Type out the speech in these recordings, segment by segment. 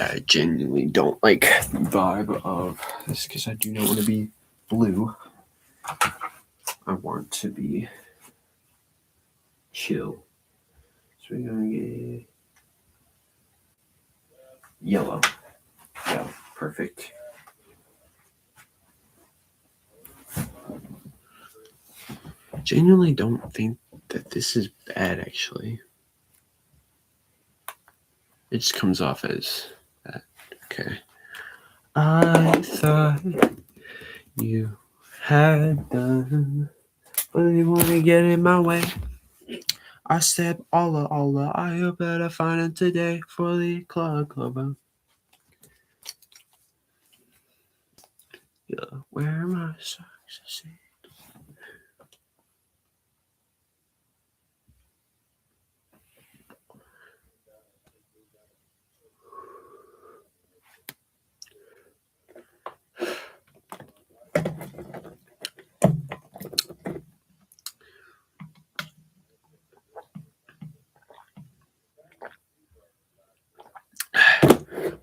I genuinely don't like the vibe of this because I do not want to be blue. I want to be chill. So we're gonna get yellow. Yeah, perfect. Genuinely don't think that this is bad, actually. It just comes off as that. Okay. I thought you had done, but you want to get in my way. I said, Allah, I hope that I find it today for the club. Yeah, where are my socks?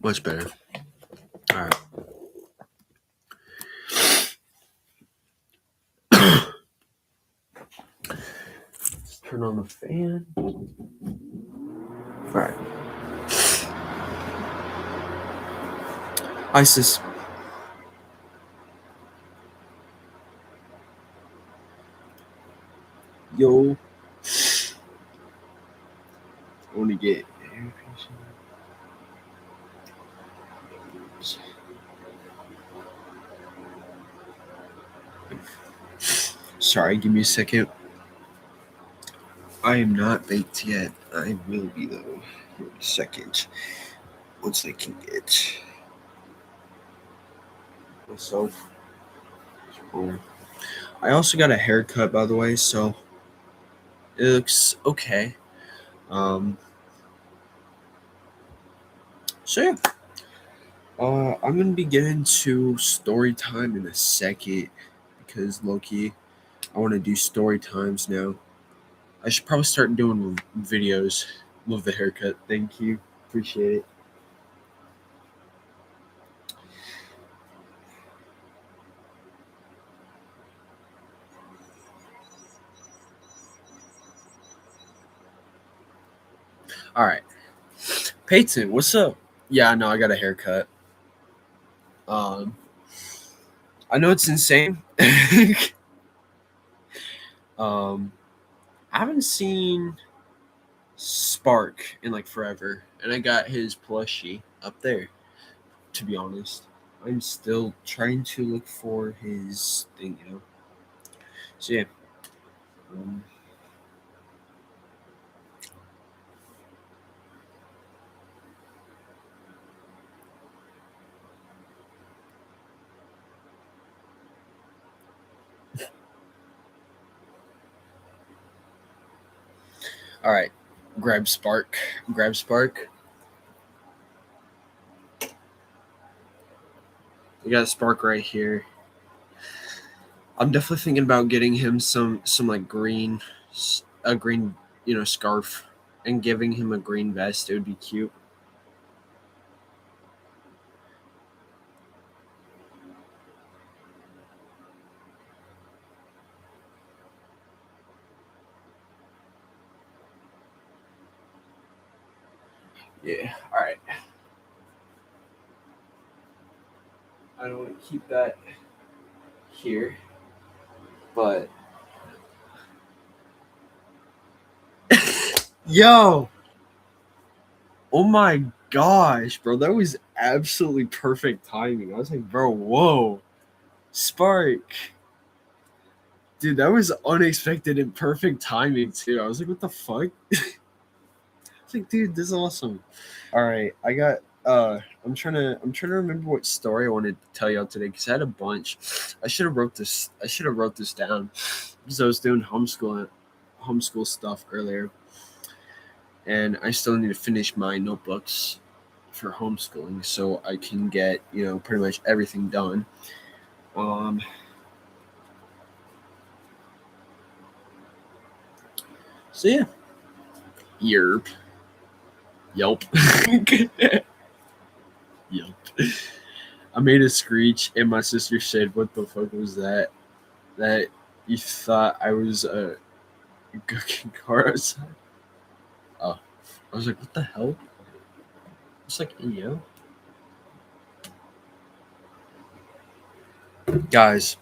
Much better. All right. Let's turn on the fan. All right. ISIS. Yo. I want to get. Sorry, give me a second. I am not baked yet. I will be though. In a second. Once I can get myself. I also got a haircut, by the way, so it looks okay. So yeah. I'm gonna be getting to story time in a second because Loki, I want to do story times now. I should probably start doing videos. Love the haircut. Thank you. Appreciate it. All right, Peyton, what's up? Yeah, no, I got a haircut. Um, I know it's insane. um, I haven't seen Spark in like forever, and I got his plushie up there. To be honest, I'm still trying to look for his thing. So yeah. Um, all right, grab Spark. Grab Spark. We got a Spark right here. I'm definitely thinking about getting him some like a green scarf, and giving him a green vest. It would be cute. Yeah. All right. I don't want to keep that here, but yo, oh my gosh, bro, that was absolutely perfect timing. I was like, bro, whoa, Spark. Dude, that was unexpected and perfect timing too. I was like, what the fuck? It's like, dude, this is awesome. All right, I got. I'm trying to remember what story I wanted to tell y'all today because I had a bunch. I should have wrote this. I should have wrote this down because I was doing homeschool stuff earlier, and I still need to finish my notebooks for homeschooling so I can get pretty much everything done. Um. So yeah. Yerp. Yelp. Yup. I made a screech, and my sister said, "What the fuck was that? That you thought I was a cooking car outside?" Oh, I was like, "What the hell?" It's like, yo, guys,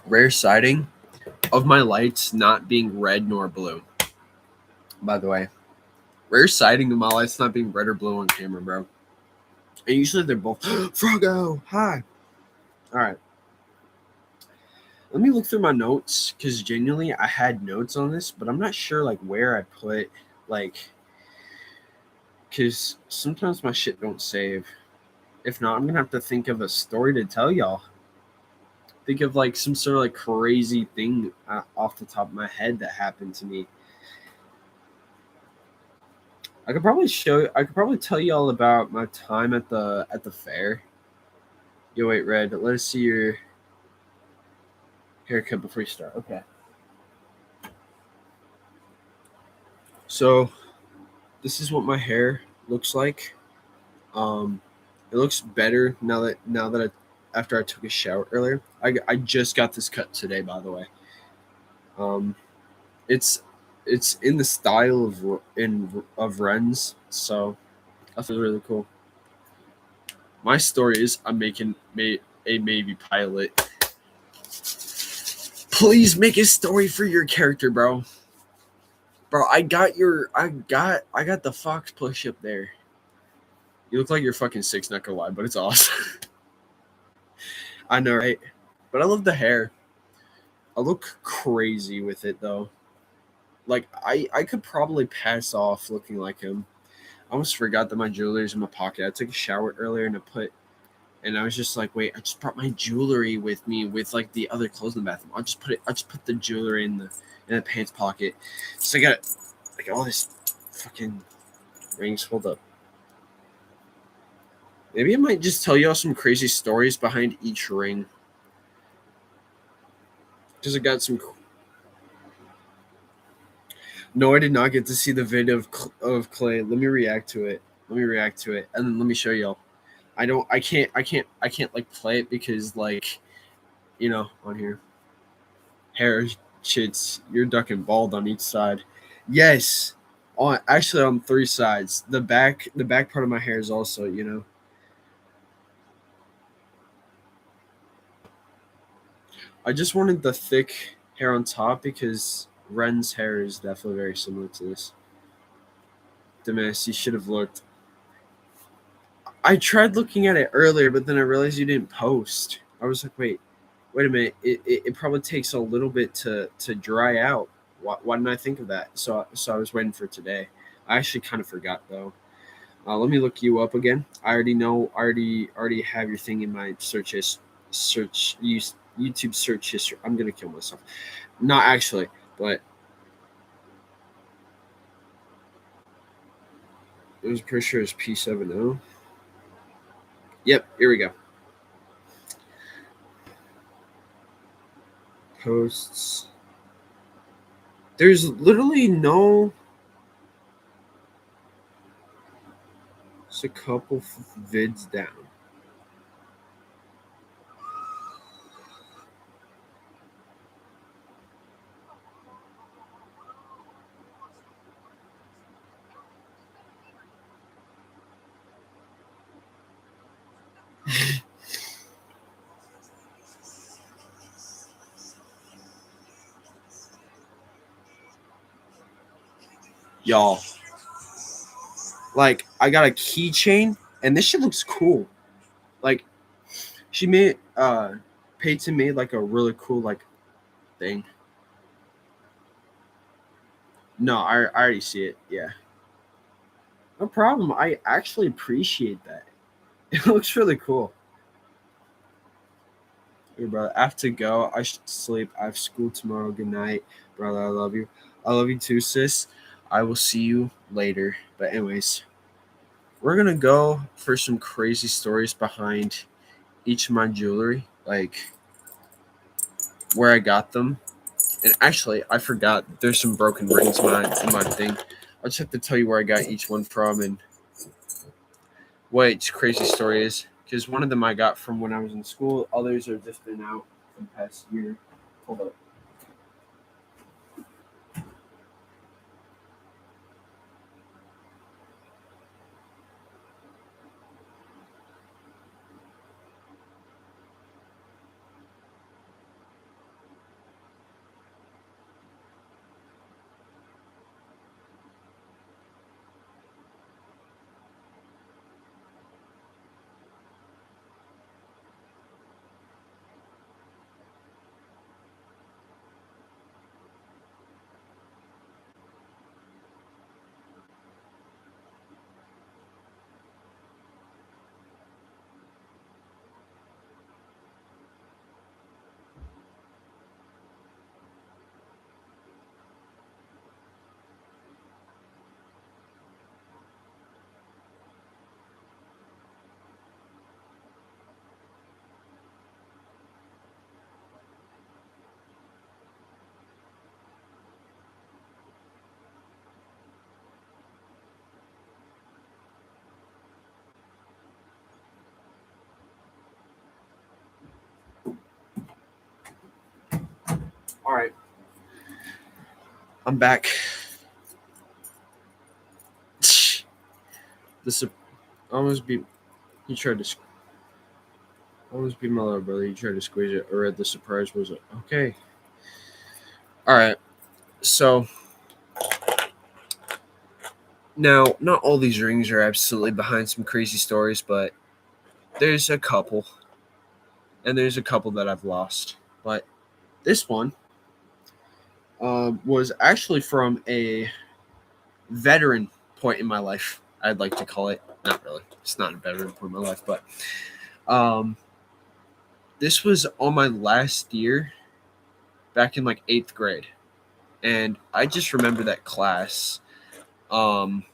rare sighting of my lights not being red nor blue. By the way, rare sighting of my lights not being red or blue on camera, bro. And usually they're both. Froggo, hi. All right. Let me look through my notes because genuinely I had notes on this, but I'm not sure like where I put like because sometimes my shit don't save. If not, I'm gonna have to think of a story to tell y'all. Think of like some sort of like crazy thing off the top of my head that happened to me. I could probably show. I could probably tell y'all about my time at the fair. Yo, wait, Red. Let us see your haircut before you start. Okay. So this is what my hair looks like. Um, it looks better now that after I took a shower earlier. I just got this cut today, by the way. Um, it's it's in the style of Ren's, so I feel really cool. My story is I'm making a maybe pilot. Please make a story for your character, bro. Bro, I got the fox push up there. You look like you're fucking six, not gonna lie, but it's awesome. I know, right? But I love the hair. I look crazy with it though. Like I could probably pass off looking like him. I almost forgot that my jewelry's in my pocket. I took a shower earlier and I was just like, wait, I just brought my jewelry with me with like the other clothes in the bathroom. I'll just put the jewelry in the pants pocket. So I got like all this fucking rings. Hold up. Maybe I might just tell y'all some crazy stories behind each ring. Because I got some. No, I did not get to see the video of Clay. Let me react to it. And then let me show y'all. I can't like play it because like, on here, hair shits. You're ducking bald on each side. Yes, on three sides. The back part of my hair is also. I just wanted the thick hair on top because Ren's hair is definitely very similar to this. Demis, you should have looked. I tried looking at it earlier, but then I realized you didn't post. I was like, wait a minute. It probably takes a little bit to dry out. Why didn't I think of that? So I was waiting for today. I actually kind of forgot though. Let me look you up again. I already know. Already have your thing in my YouTube search history. I'm gonna kill myself. Not actually, but it was pretty sure it's P70. Yep, here we go. Posts. There's literally no. It's a couple vids down. Y'all, like I got a keychain and this shit looks cool. Like she made Peyton made like a really cool like thing. No, I already see it. Yeah. No problem. I actually appreciate that. It looks really cool. Hey, brother, I have to go. I should sleep. I have school tomorrow. Good night, brother. I love you. I love you too, sis. I will see you later. But anyways, we're gonna go for some crazy stories behind each of my jewelry, like where I got them. And actually, I forgot there's some broken rings in my thing. I'll just have to tell you where I got each one from, and what crazy story is, because one of them I got from when I was in school. Others have just been out from the past year. Hold up. All right, I'm back. This almost be he tried to almost be my little brother. He tried to squeeze it, or the surprise was okay. All right, so now not all these rings are absolutely behind some crazy stories, but there's a couple, and there's a couple that I've lost. But this one was actually from a veteran point in my life. I'd like to call it. Not really. It's not a veteran point in my life, but um, this was on my last year, back in like 8th grade, and I just remember that class. Um,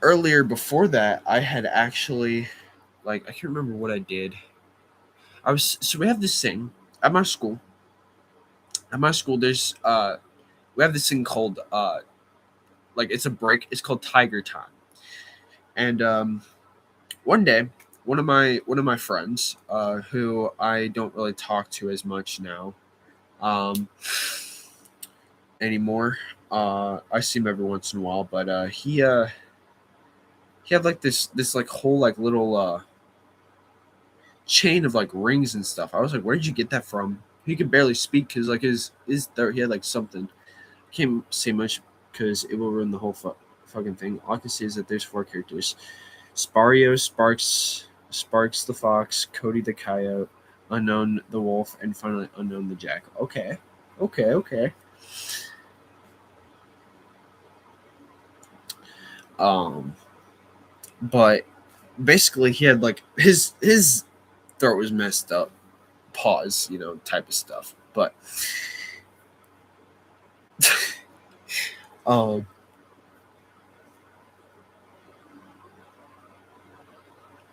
Earlier before that, I had actually, like, I can't remember what I did. So we have this thing at my school. At my school, there's we have this thing called like, it's a break. It's called Tiger Time. And one day, one of my friends, who I don't really talk to as much now, um, anymore. I see him every once in a while, but he had like this like whole like little chain of like rings and stuff. I was like, where did you get that from? He could barely speak because like his there he had like something. Can't say much because it will ruin the whole fucking thing. All I can say is that there's 4 characters: Spario, Sparks the fox, Cody the coyote, Unknown the wolf, and finally Unknown the jackal. Okay, okay. Um, but basically he had like his throat was messed up, pause, type of stuff. But um,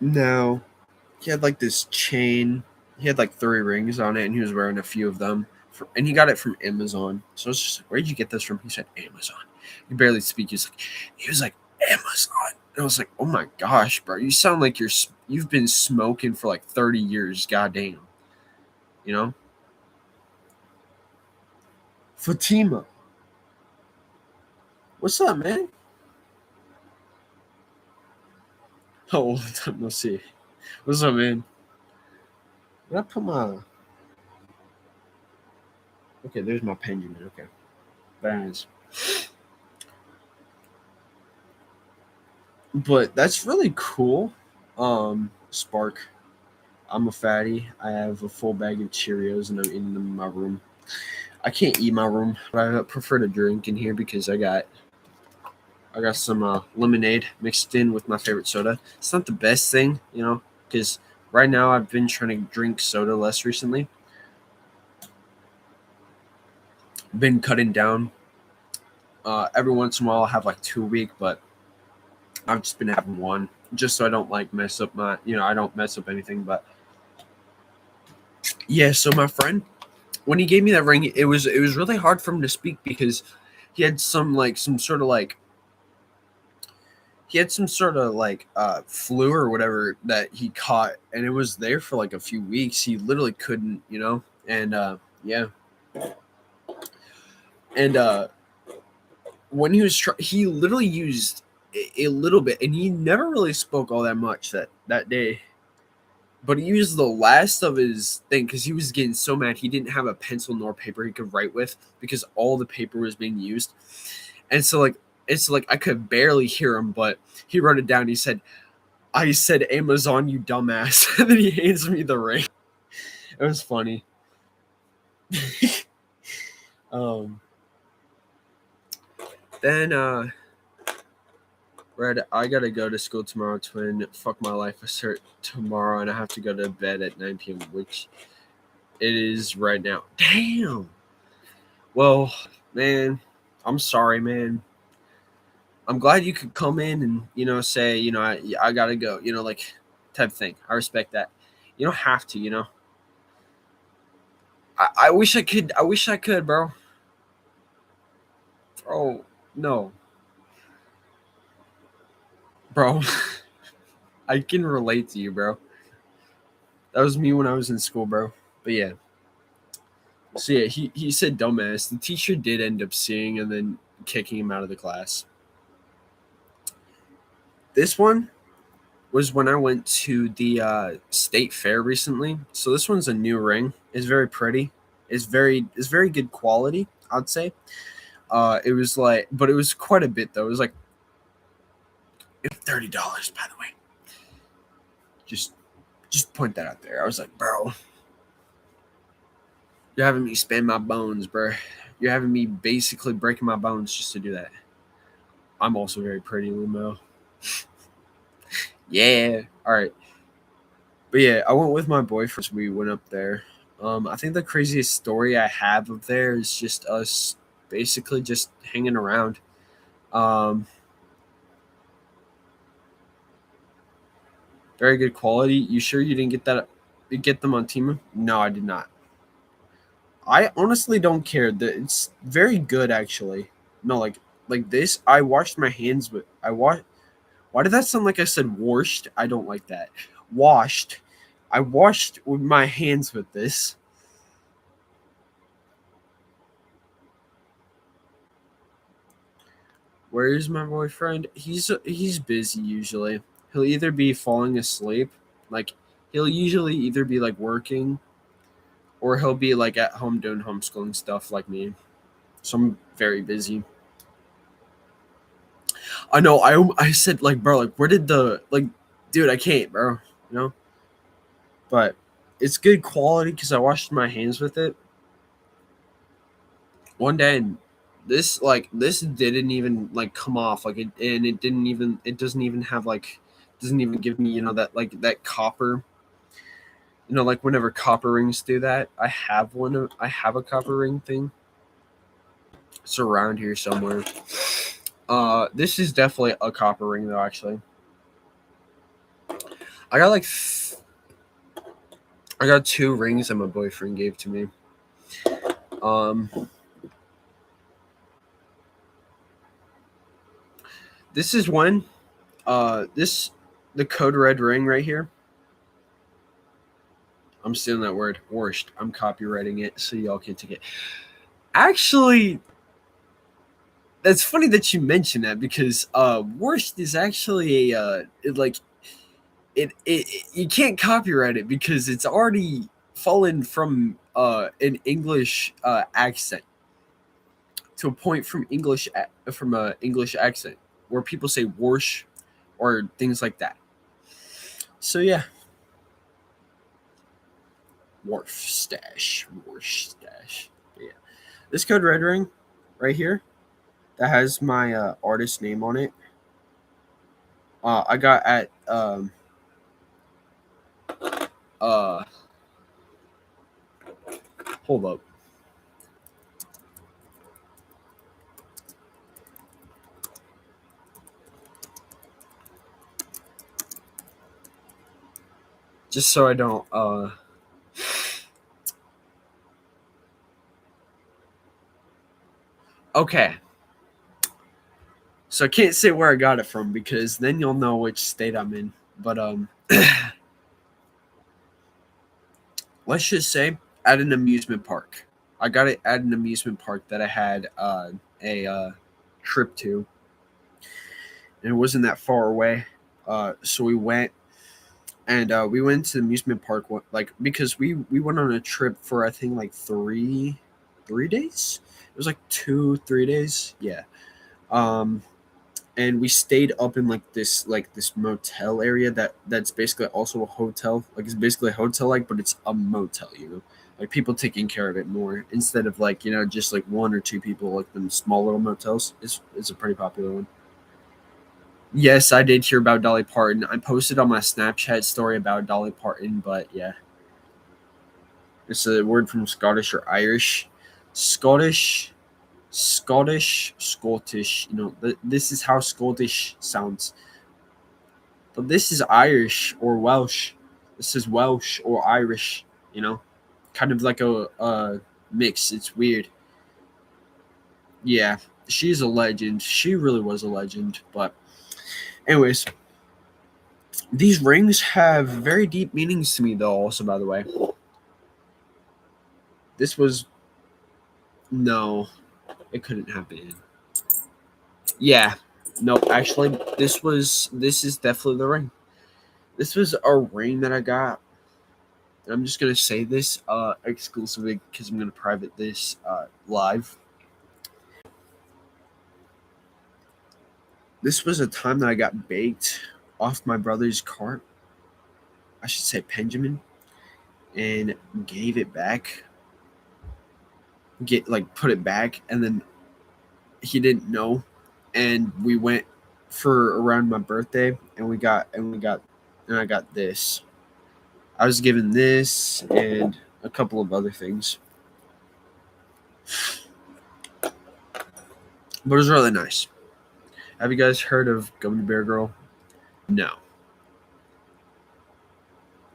now he had like this chain. He had like 3 rings on it, and he was wearing a few of them. And he got it from Amazon. So it's just like, where did you get this from? He said Amazon. He barely speak. He was like Amazon. And I was like, oh my gosh, bro, you sound like you've been smoking for like 30 years. Goddamn, you know. Fatima, what's up, man? Oh, time no see. What's up, man? Did I put my okay? There's my Benjamin. Okay, very nice. But that's really cool. Spark. I'm a fatty. I have a full bag of Cheerios and I'm eating them in my room. I can't eat my room, but I prefer to drink in here because I got some lemonade mixed in with my favorite soda. It's not the best thing, because right now I've been trying to drink soda less recently. Been cutting down. Every once in a while I'll have like 2 a week, but I've just been having one just so I don't like mess up I don't mess up anything. But yeah, so my friend, when he gave me that ring, it was really hard for him to speak because he had some sort of like he had some sort of like flu or whatever that he caught, and it was there for like a few weeks. He literally couldn't, and yeah, and when he was he literally used a little bit, and he never really spoke all that much that day. But he used the last of his thing because he was getting so mad he didn't have a pencil nor paper he could write with because all the paper was being used. And so like it's like I could barely hear him, but he wrote it down. He said, "I said Amazon, you dumbass." And then he hands me the ring. It was funny. um then Red, I gotta go to school tomorrow, twin. Fuck my life. I start tomorrow and I have to go to bed at 9 p.m., which it is right now. Damn. Well, man, I'm sorry, man. I'm glad you could come in and say I gotta go, like type of thing. I respect that. You don't have to, I wish I could. I wish I could, bro. Bro, no, bro. I can relate to you, bro. That was me when I was in school, bro. But yeah. So yeah, he said dumbass. The teacher did end up seeing and then kicking him out of the class. This one was when I went to the state fair recently. So this one's a new ring. It's very pretty. It's very good quality, I'd say. It was like, but it was quite a bit though. It was like $30, by the way. Just just point that out there. I was like, bro, you're having me spend my bones, bro. You're having me basically breaking my bones just to do that. I'm also very pretty, Lumo. Yeah. All right. But yeah, I went with my boyfriend. We went up there. I think the craziest story I have of there is just us basically just hanging around. Um, Very good quality. You sure you didn't get them on Temu? No, I did not. I honestly don't care. It's very good actually. No, like this. I washed my hands with. I washed. Why did that sound like I said washed? I don't like that. Washed. I washed with my hands with this. Where is my boyfriend? He's busy usually. He'll either be falling asleep, like he'll usually either be like working, or he'll be like at home doing homeschooling stuff like me. So I'm very busy. I know. I said like, bro, like where did the like, dude? I can't, bro. You know. But it's good quality because I washed my hands with it one day, and this didn't even like come off like it, and it doesn't even have like doesn't even give me that like that copper. Like whenever copper rings do that, I have a copper ring thing. It's around here somewhere. This is definitely a copper ring though. Actually, I got like I got two rings that my boyfriend gave to me. Um, this is one. This the code red ring right here. I'm stealing that word. Worst. I'm copywriting it so y'all can take it. Actually, that's funny that you mentioned that because worst is actually a like you can't copyright it because it's already fallen from an English accent to a point from from a English accent where people say "worsh" or things like that. So yeah, wharf stash. Yeah, this code red ring right here that has my artist name on it. I got at uh hold up. Just so I don't okay. So I can't say where I got it from because then you'll know which state I'm in. But let's just say at an amusement park. I got it at an amusement park that I had a trip to, and it wasn't that far away. So we went, and we went to the amusement park like because we went on a trip for I think like three days. It was like 2 3 days. Yeah. Um, and we stayed up in like this motel area that's basically also a hotel. Like it's basically a hotel like, but it's a motel. Like people taking care of it more instead of like just like one or two people like them small little motels. It's a pretty popular one. Yes, I did hear about Dolly Parton. I posted on my Snapchat story about Dolly Parton, but yeah, it's a word from Scottish or Irish. Scottish, Scottish. This is how Scottish sounds. But this is Irish or Welsh. This is Welsh or Irish. You know, kind of like a mix. It's weird. Yeah, she's a legend. She really was a legend. But anyways, these rings have very deep meanings to me, though. Also, by the way, this was no, it couldn't have been. Yeah, no, actually, this is definitely the ring. This was a ring that I got. I'm just gonna say this exclusively because I'm gonna private this live. This was a time that I got baked off my brother's cart. I should say Benjamin, and gave it back. Get like put it back, and then he didn't know, and we went for around my birthday, and I got this. I was given this and a couple of other things, but it was really nice. Have you guys heard of Gummy Bear Girl? No,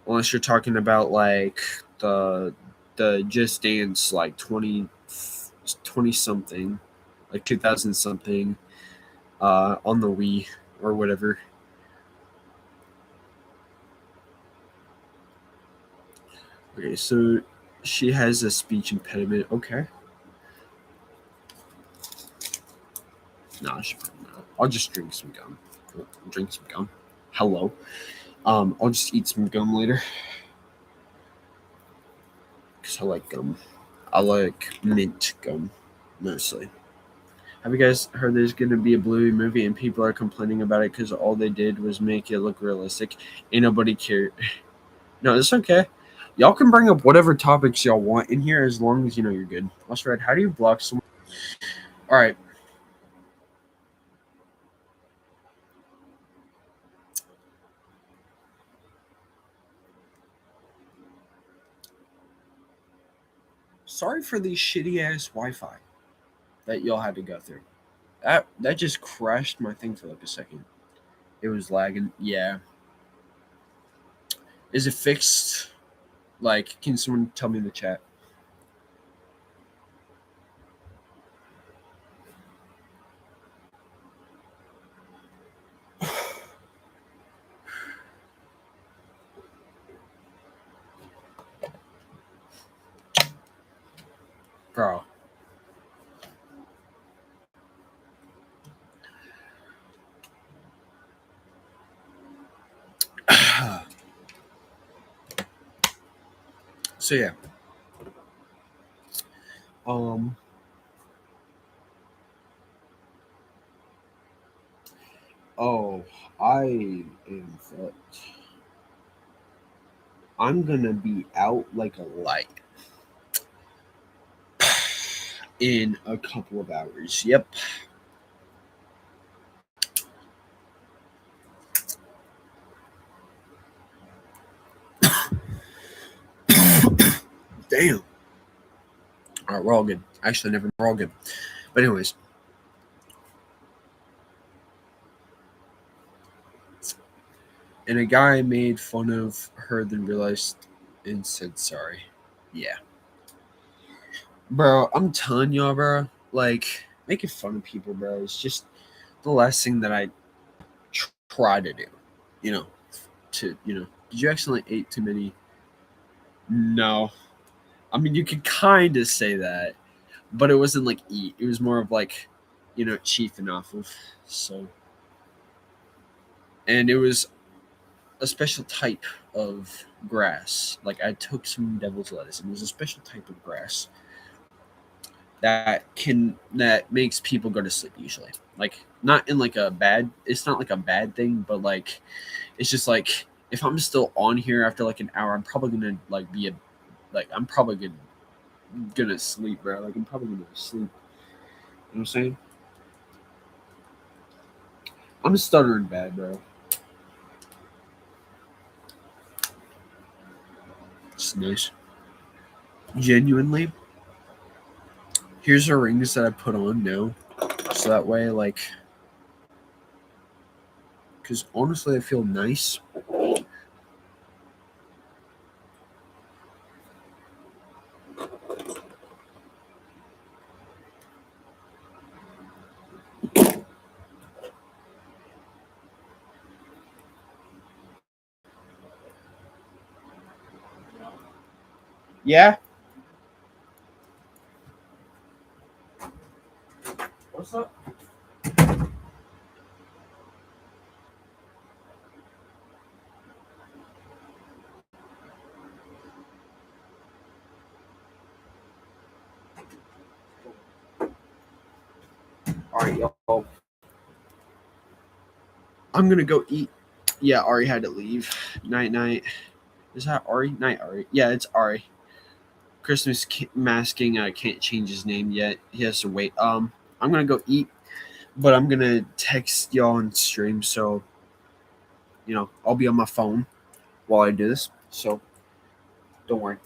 unless you're talking about like the the Just Dance like 20 something, like 2000 something, on the Wii or whatever. Okay, so she has a speech impediment. Okay, nah, she probably not. I'll just drink some gum. Drink some gum. Hello. I'll just eat some gum later because I like gum. I like mint gum mostly. Have you guys heard there's going to be a Bluey movie and people are complaining about it because all they did was make it look realistic? Ain't nobody care. No, it's okay. Y'all can bring up whatever topics y'all want in here as long as you know you're good. Let's read. How do you block someone? All right. Sorry for the shitty ass Wi-Fi that y'all had to go through. That just crashed my thing for like a second. It was lagging. Yeah. Is it fixed? Like, can someone tell me in the chat? Bro. So yeah. Um oh, I am fucked. I'm gonna be out like a light in a couple of hours. Yep. Damn. All right, we're all good. Actually, never. We're all good. But anyways, and a guy made fun of her, then realized and said sorry. Yeah, bro. I'm telling y'all, bro. Like making fun of people, bro. It's just the last thing that I try to do. You know, did you accidentally ate too many? No, I mean you could kind of say that, but it wasn't like eat. It was more of like, chiefing off of. So, and it was a special type of grass. Like I took some devil's lettuce, and it was a special type of grass that makes people go to sleep usually. Like not in like a bad. It's not like a bad thing, but like it's just like if I'm still on here after like an hour, I'm probably gonna like be a like I'm probably gonna sleep, bro. Like I'm probably gonna sleep. You know what I'm saying? I'm stuttering bad, bro. It's nice. Genuinely, here's the rings that I put on now, so that way, like, because honestly, I feel nice. Yeah. What's up? All right, y'all. I'm gonna go eat. Yeah, Ari had to leave. Night, night. Is that Ari? Night, Ari. Yeah, it's Ari. Christmas masking. I can't change his name yet. He has to wait. I'm gonna go eat, but I'm gonna text y'all on stream. So I'll be on my phone while I do this. So don't worry.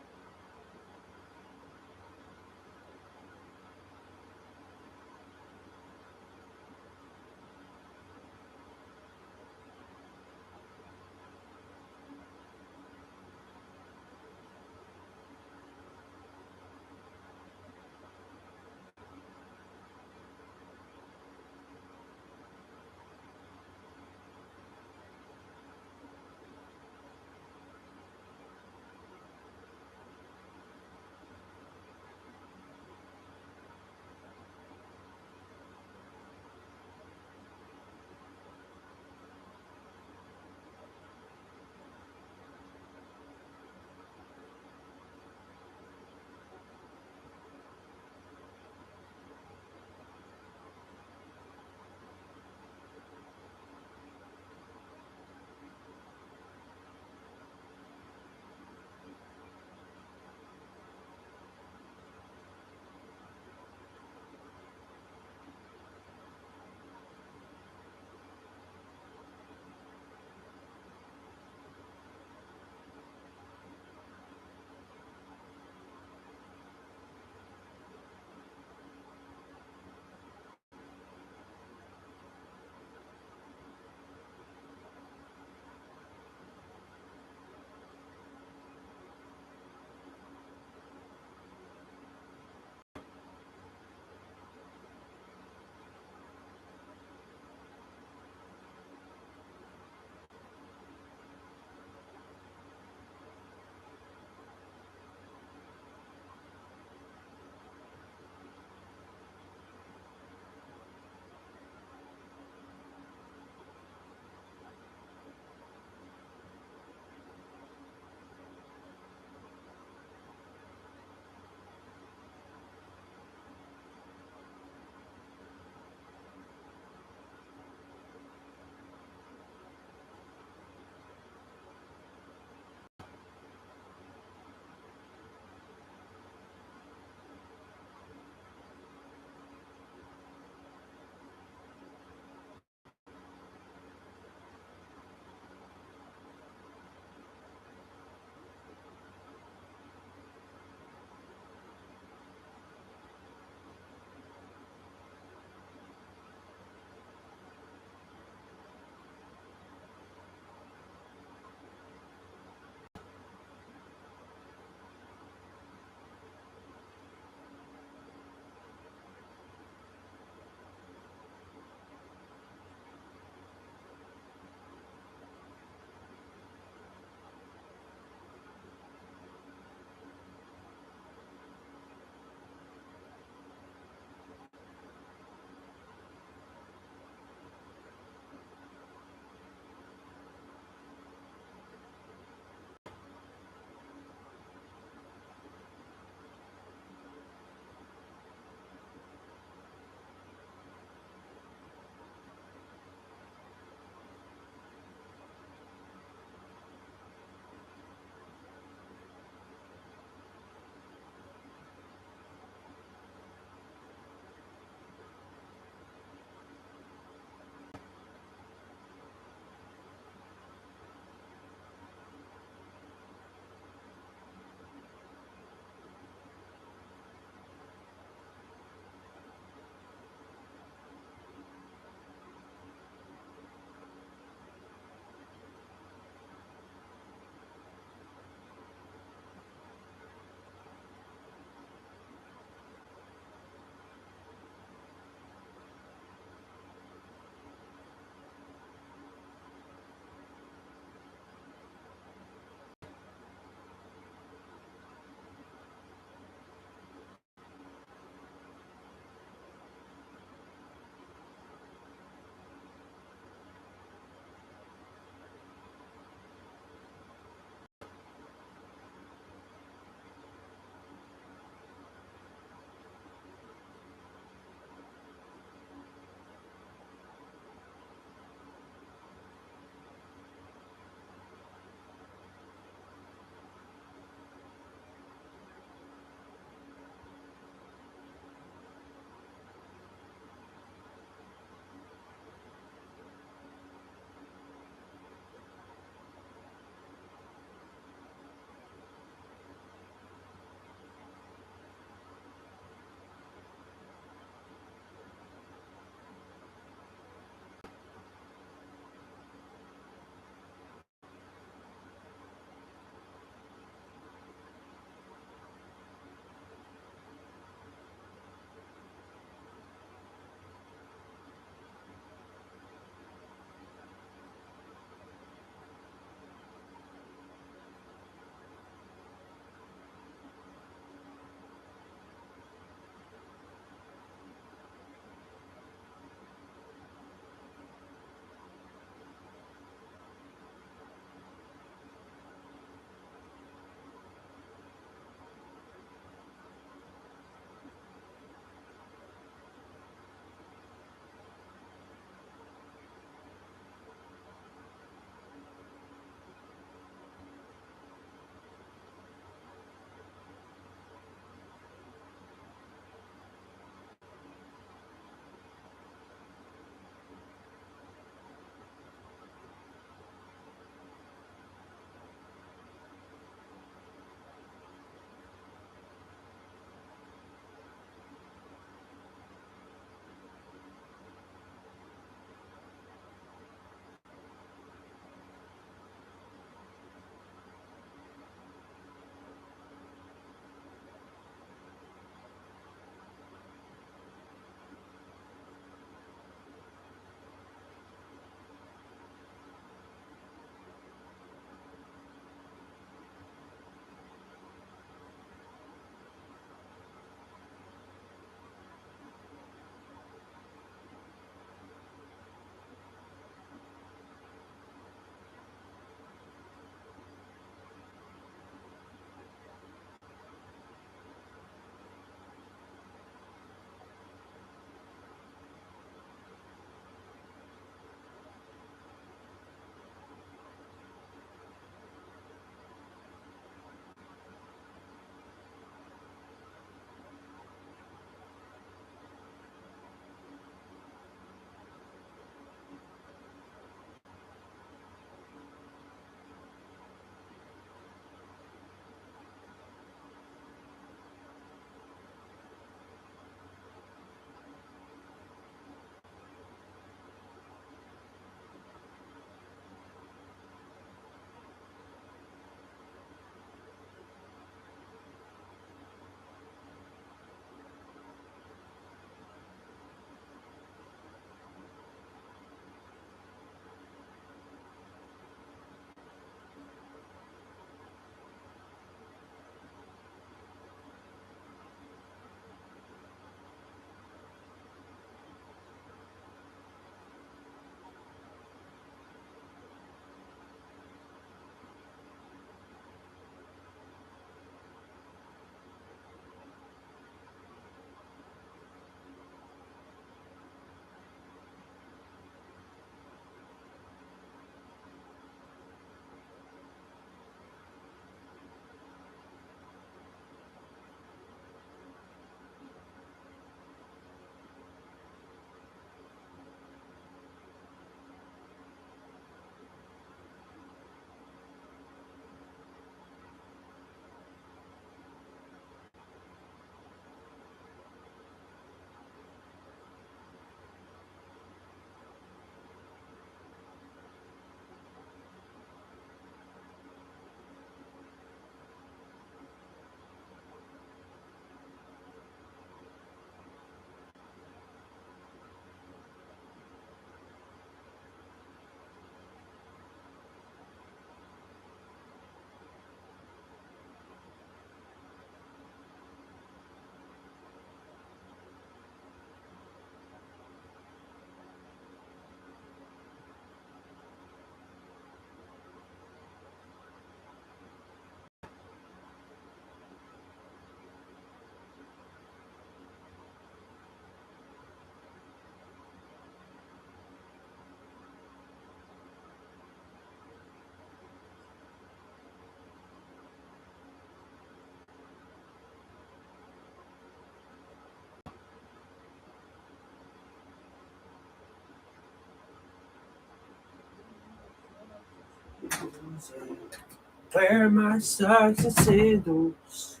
Wear my socks and sandals.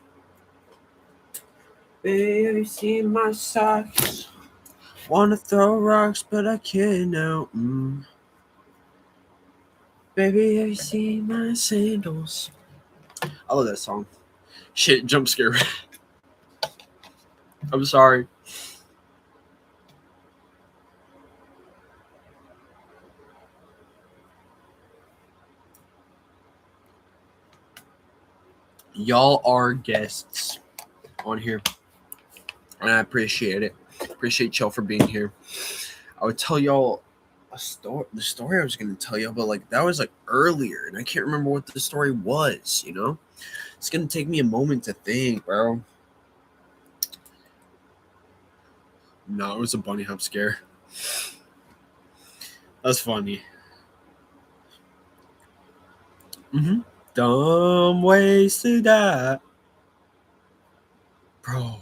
Baby, have you seen my socks? Wanna throw rocks, but I can't now. Baby, have you seen my sandals? I love that song. Shit, jump scare. I'm sorry. Y'all are guests on here, and I appreciate it. Appreciate y'all for being here. I would tell y'all a story. The story I was going to tell y'all, but like that was like earlier, and I can't remember what the story was. You know, it's gonna take me a moment to think, bro. No, it was a bunny hop scare. That's funny. Dumb ways to die, bro.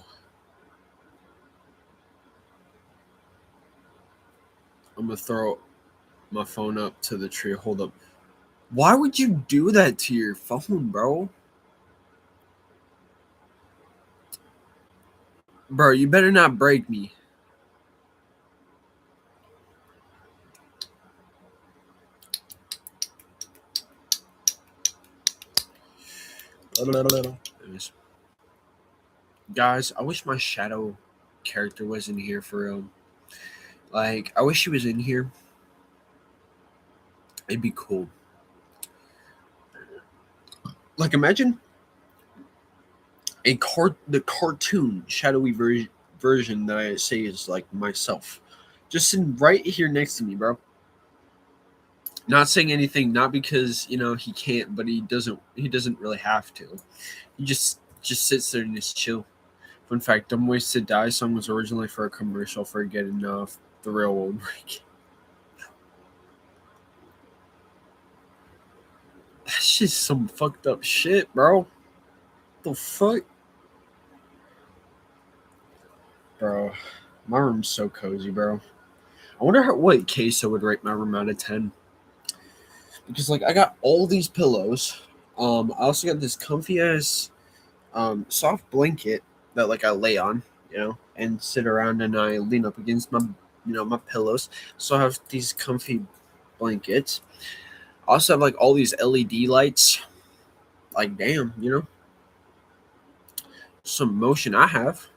I'm gonna throw my phone up to the tree. Hold up. Why would you do that to your phone, bro? Bro, you better not break me. Anyways, guys, I wish my shadow character was in here for real. Like, I wish he was in here. It'd be cool. Like, imagine the cartoon shadowy version that I say is like myself, just sitting right here next to me, bro. Not saying anything, not because he can't, but he doesn't. He doesn't really have to. He just sits there and just chill. Fun fact: "Dumb Ways to Die" song was originally for a commercial for getting off the railroad break. That's just some fucked up shit, bro. The fuck, bro. My room's so cozy, bro. I wonder what queso would rate my room out of 10. Because like I got all these pillows. I also got this comfy ass soft blanket that like I lay on, and sit around and I lean up against my pillows. So I have these comfy blankets. I also have like all these LED lights. Like damn, some motion I have.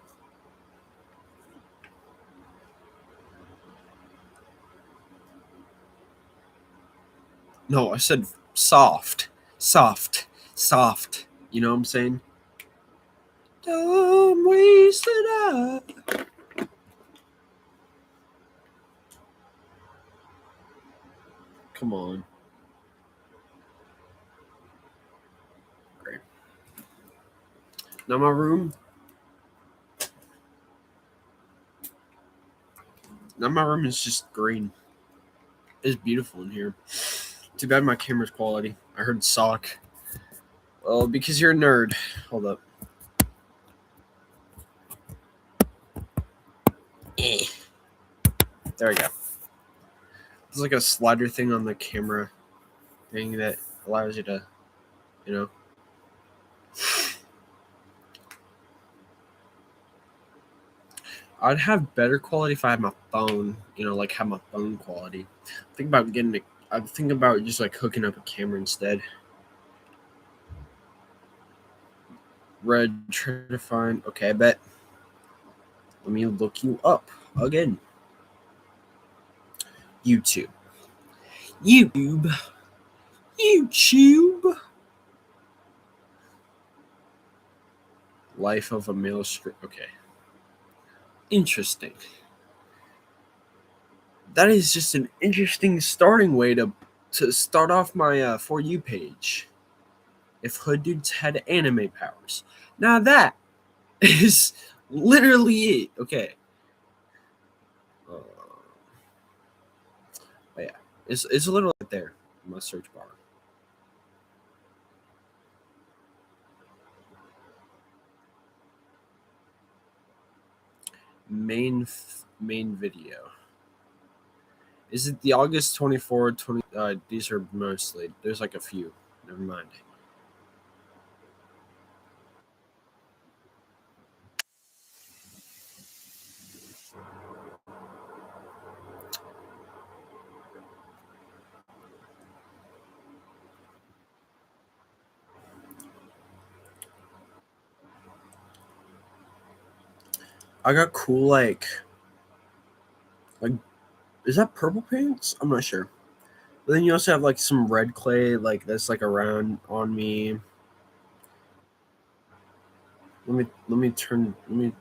No, I said soft, soft, soft. You know what I'm saying? Dumb wasted up. Come on. Great. Now my room. Now my room is just green. It's beautiful in here. Too bad my camera's quality. I heard sock. Well, because you're a nerd. Hold up. Eh. There we go. There's like a slider thing on the camera thing that allows you to, you know. I'd have better quality if I had my phone, like have my phone quality. I'm thinking about just like hooking up a camera instead. Red, try to find. Okay, I bet. Let me look you up again. YouTube. YouTube. YouTube. Life of a male strip. Okay. Interesting. That is just an interesting starting way to start off my For You page. If hood dudes had anime powers. Now that is literally it. Okay. Uh, but yeah. It's a little right there in my search bar. Main video. Is it the August 24, 20? These are mostly. There's like a few. Never mind. I got cool like is that purple pants? I'm not sure. But then you also have like some red clay like that's like around on me. Let me mute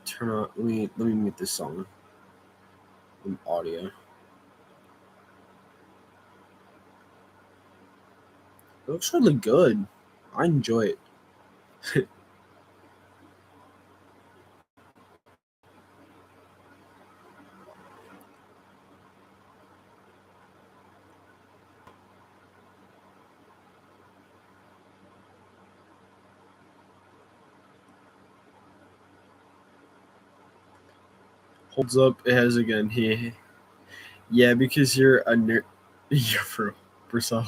this song from audio. It looks really good. I enjoy it. Holds up. It has again. Yeah, because you're a nerd. Yeah, for some.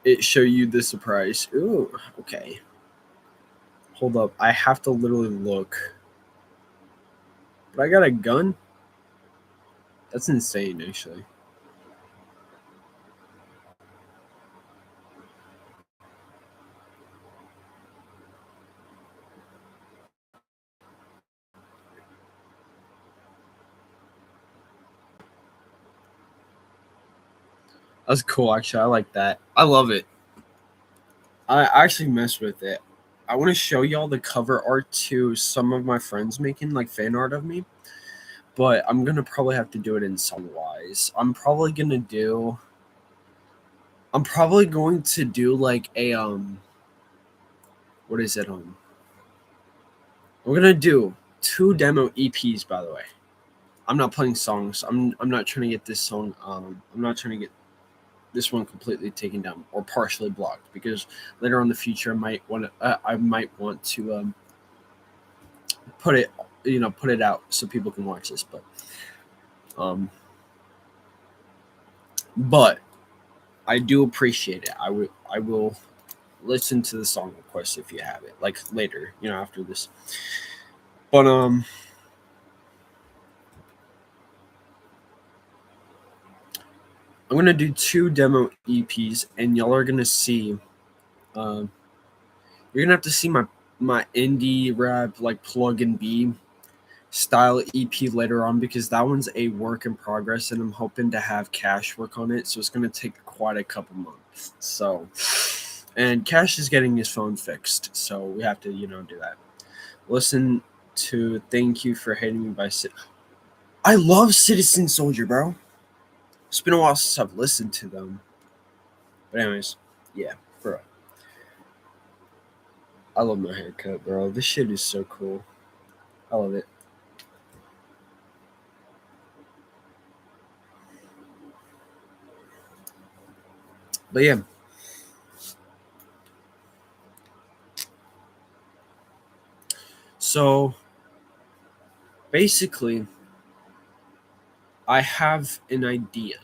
It show you the surprise. Ooh, okay. Hold up. I have to literally look. But I got a gun? That's insane, actually. That's cool, actually. I like that. I love it. I actually messed with it. I want to show y'all the cover art to some of my friends making like fan art of me, but I'm gonna probably have to do it in song wise. I'm probably going to do like a what is it I'm gonna do two demo EPs, by the way. I'm not playing songs. I'm not trying to get this song I'm not trying to get this one completely taken down or partially blocked because later on in the future I might want to put it put it out so people can watch this, um but I do appreciate it. I will listen to the song request if you have it like later, after this. But I'm gonna do two demo EPs and y'all are gonna see um you're gonna have to see my indie rap like plug and B style EP later on because that one's a work in progress and I'm hoping to have Cash work on it. So it's going to take quite a couple months. So, and Cash is getting his phone fixed. So we have to, do that. Listen to Thank You for Hating Me by I love Citizen Soldier, bro. It's been a while since I've listened to them. But, anyways, yeah, bro. I love my haircut, bro. This shit is so cool. I love it. But yeah, so basically, I have an idea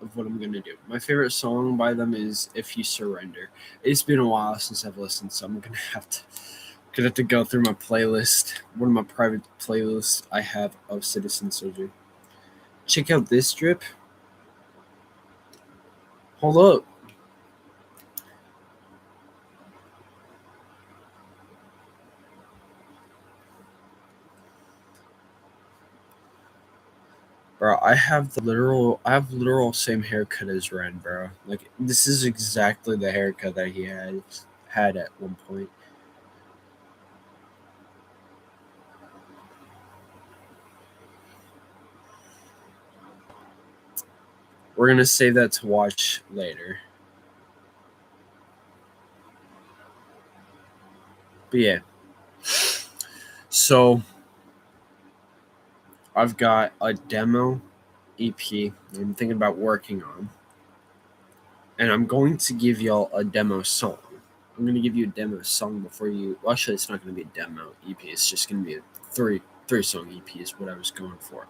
of what I'm gonna do. My favorite song by them is "If You Surrender." It's been a while since I've listened, so I'm gonna have to go through my playlist, one of my private playlists I have of Citizen Soldier. Check out this drip. Hold up, bro. I have literal same haircut as Ren, bro. Like this is exactly the haircut that he had at one point. We're gonna save that to watch later. But yeah, so I've got a demo EP that I'm thinking about working on, and I'm going to give y'all a demo song. I'm going to give you a demo song before you. Well, actually, it's not going to be a demo EP. It's just going to be three. 3-song EP is what I was going for.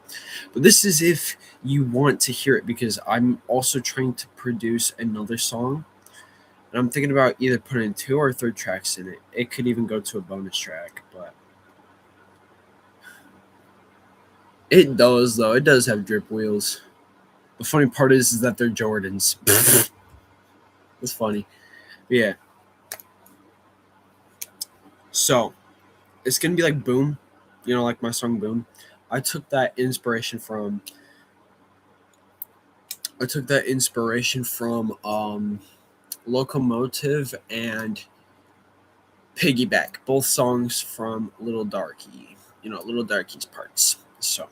But this is if you want to hear it, because I'm also trying to produce another song. And I'm thinking about either putting 2 or 3 tracks in it. It could even go to a bonus track, but it does, though. It does have drip wheels. The funny part is that they're Jordans. It's funny. But yeah. So, it's going to be like Boom. Like my song Boom. I took that inspiration from Locomotive and Piggyback, both songs from Little Darky. Little Darky's parts. So,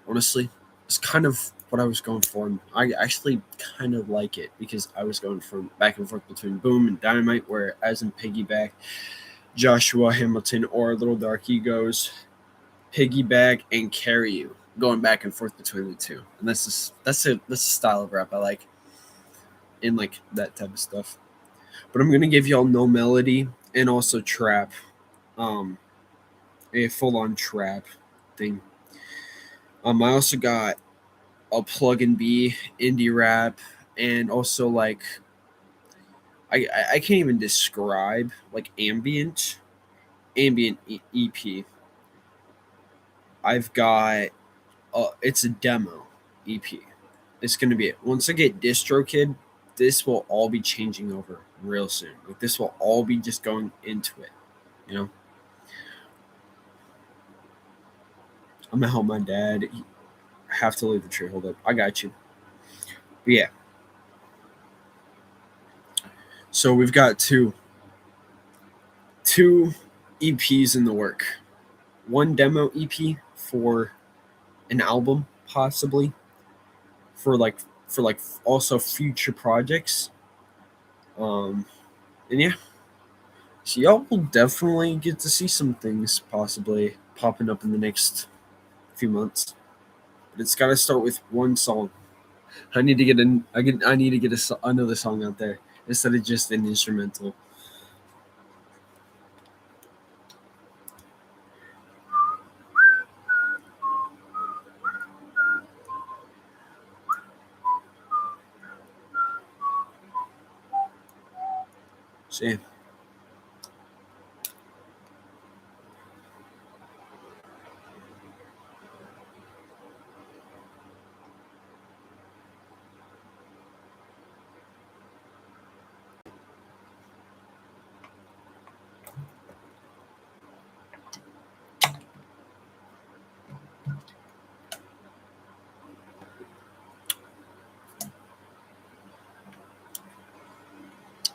honestly, it's kind of what I was going for. I actually kind of like it because I was going from back and forth between Boom and Dynamite, whereas in Piggyback, Joshua Hamilton or Little Darky goes Piggyback and Carry You, going back and forth between the two. And that's a style of rap I like, in like that type of stuff. But I'm gonna give y'all no melody and also trap, a full on trap thing. I also got a plug and B indie rap, and also like I can't even describe, like ambient EP. I've got it's a demo EP. It's gonna be it. Once I get DistroKid, this will all be changing over real soon. Like this will all be just going into it. You know, I'm gonna help my dad. I have to leave the tree. Hold up, I got you. But yeah. So we've got two EPs in the work. One demo EP for an album, possibly for also future projects. And yeah, so y'all will definitely get to see some things possibly popping up in the next few months. But it's got to start with one song. I need to get another song out there instead of just an instrumental. So yeah.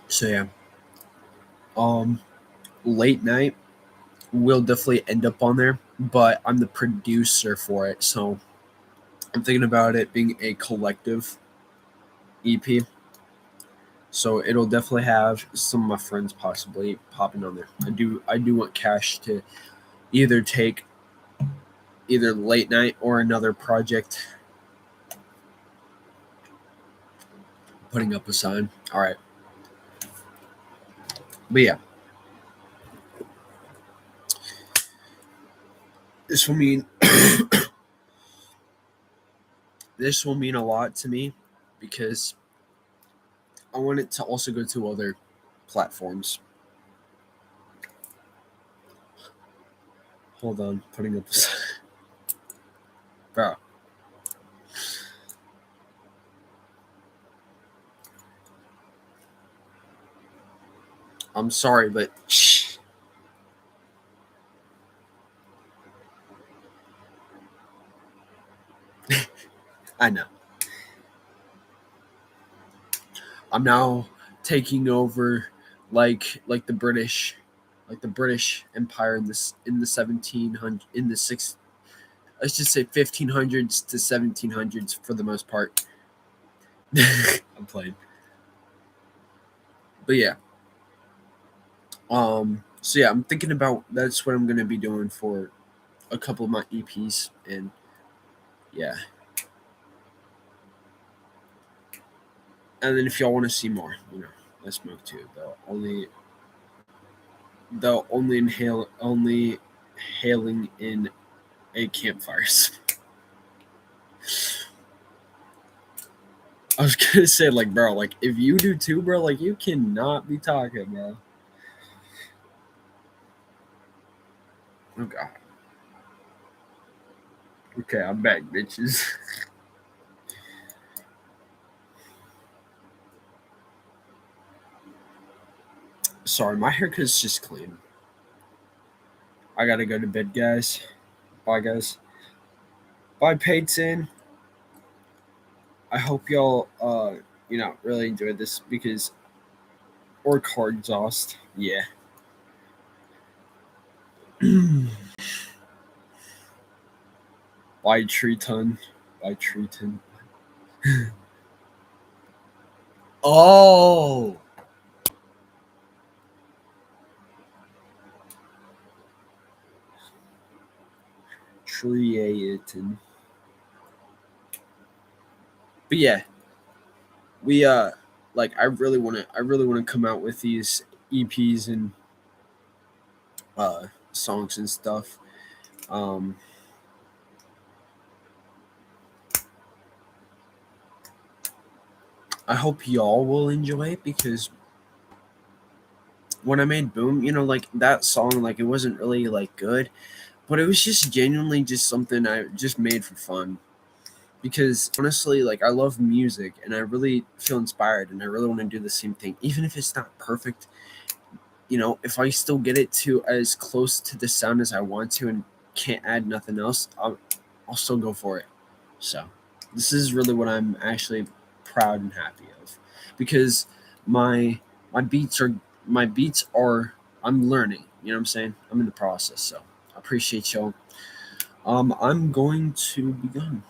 So yeah. Um, Late night will definitely end up on there, but I'm the producer for it, so I'm thinking about it being a collective EP. So it'll definitely have some of my friends possibly popping on there. I do want Cash to either take either Late night or another project. Putting up a sign. All right. But yeah, this will mean this will mean a lot to me because I want it to also go to other platforms. Hold on, putting up a sign. Bro. I'm sorry, but shh. I know. I'm now taking over like the British Empire in the 1700 in the six, let's just say 1500s to 1700s for the most part. I'm playing. But yeah. So yeah, I'm thinking about that's what I'm gonna be doing for a couple of my EPs, and yeah. And then if y'all want to see more, let's move to they'll only hailing in a campfire. I was gonna say, like, bro, like, if you do too, bro, like, you cannot be talking, bro. Oh, God. Okay, I'm back, bitches. Sorry, my haircut's just clean. I gotta go to bed, guys. Bye, guys. Bye, Peyton. I hope y'all, really enjoyed this because, or card exhaust. Yeah. Bye, Treeton. Bye, Treeton. Oh! Treaton. But yeah, we like I really wanna come out with these EPs and songs and stuff. Um I hope y'all will enjoy it because when I made Boom, like that song, like it wasn't really like good, but it was just genuinely just something I just made for fun. Because honestly, like I love music and I really feel inspired and I really want to do the same thing, even if it's not perfect. If I still get it to as close to the sound as I want to and can't add nothing else, I'll still go for it. So this is really what I'm actually proud and happy of, because my my beats are I'm learning. You know what I'm saying? I'm in the process, so I appreciate y'all. I'm going to be gone.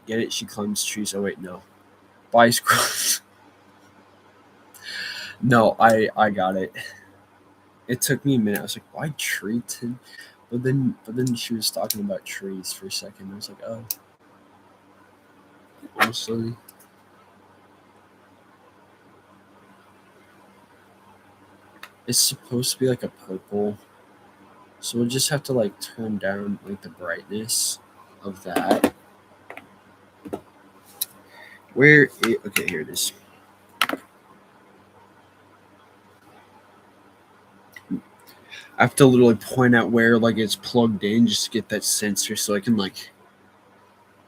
Get it? She climbs trees. Oh wait, no. Bye, squirrels. No, I got it. It took me a minute. I was like, why Treeton? But then she was talking about trees for a second. I was like, oh, honestly. It's supposed to be like a purple. So we'll just have to like turn down like the brightness of that. Okay, here it is. I have to literally point out where like it's plugged in just to get that sensor so I can like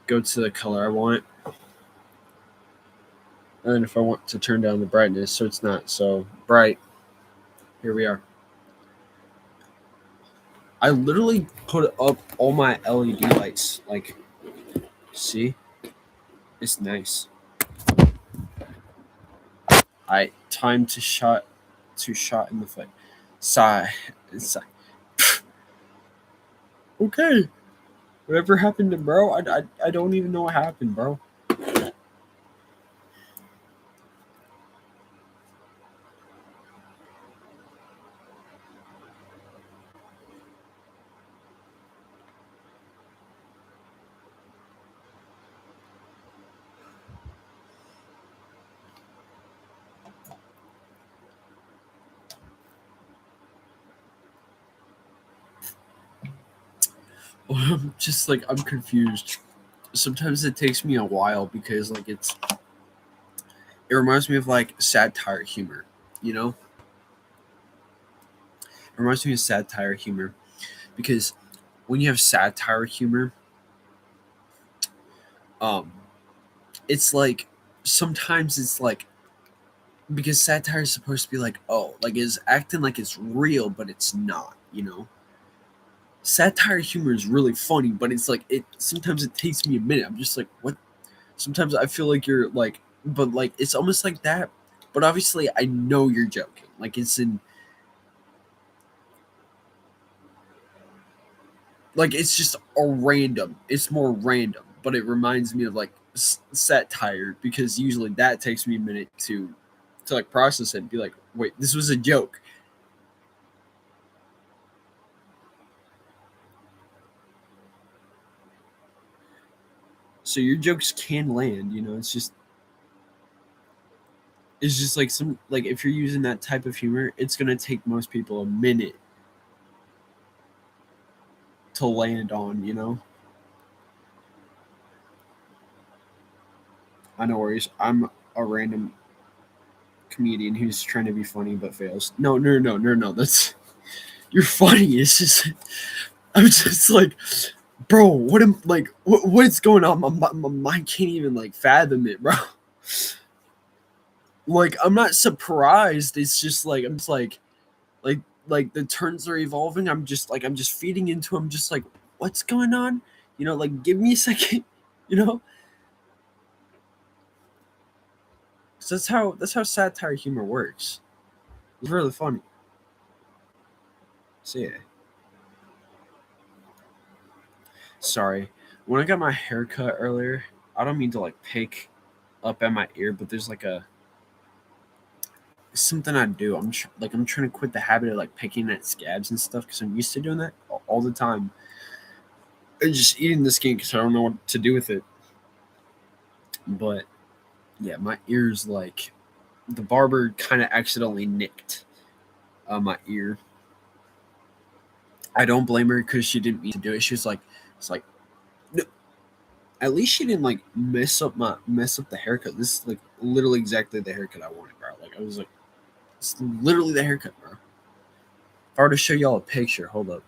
go to the color I want. And if I want to turn down the brightness so it's not so bright, here we are. I literally put up all my LED lights. Like, see? It's nice. I time to shot in the foot. Sigh. Sigh. Okay. Whatever happened to bro? I don't even know what happened, bro. I'm just like I'm confused. Sometimes it takes me a while because like it reminds me of like satire humor, you know? It reminds me of satire humor because when you have satire humor, um it's like sometimes it's like because satire is supposed to be like, oh, like it's acting like it's real, but it's not. Satire humor is really funny, but it's like it sometimes it takes me a minute. I'm just like, what? Sometimes I feel like you're like, but like it's almost like that. But obviously, I know you're joking. Like it's just a random. It's more random, but it reminds me of like satire because usually that takes me a minute to like process it and be like, wait, this was a joke. So your jokes can land. It's just like some like if you're using that type of humor, it's gonna take most people a minute. to land on, I know worries. I'm a random comedian who's trying to be funny but fails. No, no, no, no, no. That's you're funny. It's just I'm just like, bro. What am like? What's going on? My mind can't even like fathom it, bro. Like I'm not surprised. It's just like I'm just like like the turns are evolving. I'm just feeding into. I'm just like, what's going on? Like give me a second. You know, 'Cause that's how satire humor works. It's really funny. So yeah. Sorry. When I got my hair cut earlier, I don't mean to like pick up at my ear, but there's like a something I do. I'm trying to quit the habit of like picking at scabs and stuff because I'm used to doing that all the time. And just eating the skin because I don't know what to do with it. But yeah, my ears like the barber kind of accidentally nicked my ear. I don't blame her because she didn't mean to do it. She was like, it's like, no. At least she didn't like mess up the haircut. This is like literally exactly the haircut I wanted, bro. Like I was like, it's literally the haircut, bro. If I were to show y'all a picture, hold up.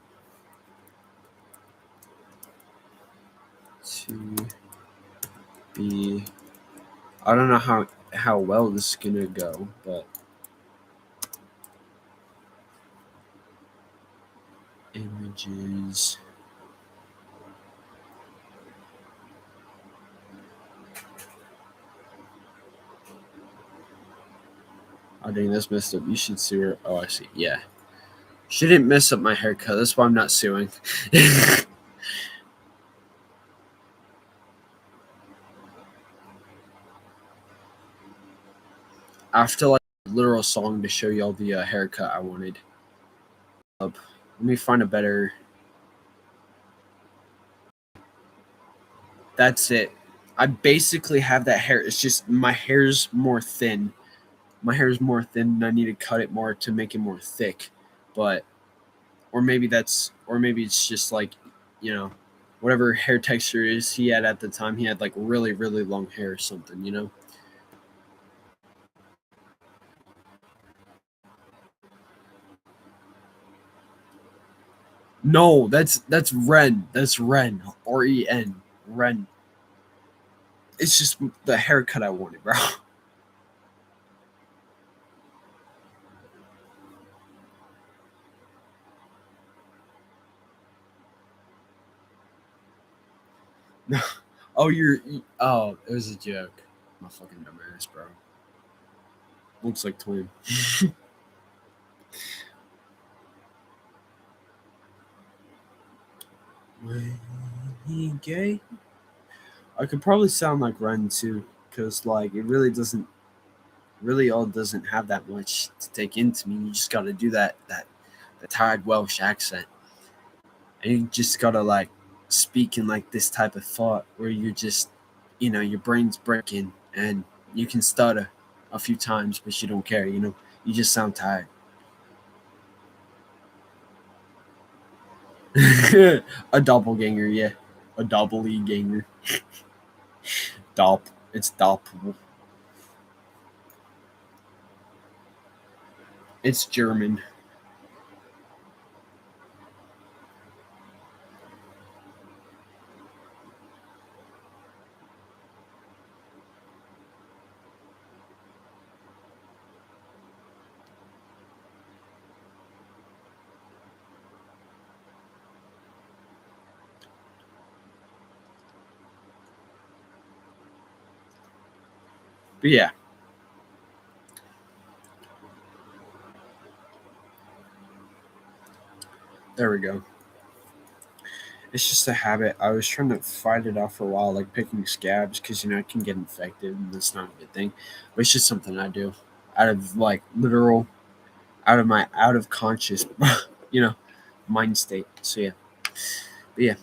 To be, I don't know how well this is gonna go, but images. Oh dang, that's messed up. You should sue her. Oh, I see. Yeah, she didn't mess up my haircut. That's why I'm not suing. I have to like literal song to show y'all the haircut I wanted. Let me find a better. That's it. I basically have that hair. It's just my hair's more thin. My hair is more thin, and I need to cut it more to make it more thick. But or maybe it's just like, you know, whatever hair texture is he had at the time. He had like really really long hair or something. No, that's Ren. That's Ren. Ren. Ren. It's just the haircut I wanted, bro. Oh, oh, it was a joke. My fucking dumbass, bro. Looks like twin. When he gay, I could probably sound like Ren too, because like it really all doesn't have that much to take into me. You just gotta do that the tired Welsh accent, and you just gotta like speak in like this type of thought where you're just, your brain's breaking and you can stutter a few times, but you don't care. You just sound tired. A doppelganger, yeah, a doppelganger. Dopp, it's doppel. It's German. But yeah, there we go. It's just a habit. I was trying to fight it off for a while, like picking scabs, because it can get infected, and that's not a good thing. But it's just something I do out of like literal, out of conscious, you know, mind state. So yeah, but yeah,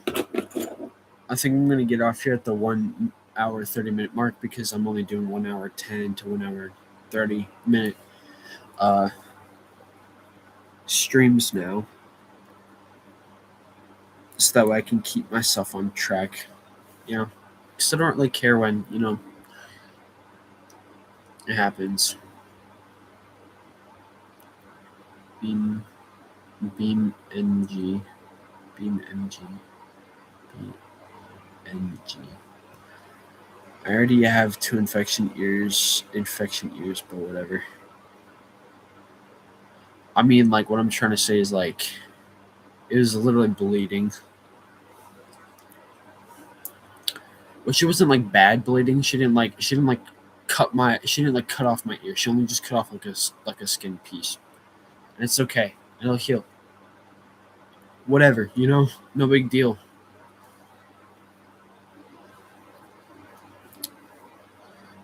I think I'm gonna get off here at the 1 hour 30 minute mark because I'm only doing 1 hour 10 to 1 hour 30 minute uh streams now. so that way I can keep myself on track. You know, because I don't really care when it happens. Beam, beam, ng, beam, mg, bng. I already have two infection ears, but whatever. I mean, like, what I'm trying to say is, like, it was literally bleeding. But she wasn't, like, bad bleeding. She didn't, like, cut off my ear. She only just cut off, like a skin piece. And it's okay. It'll heal. Whatever, No big deal.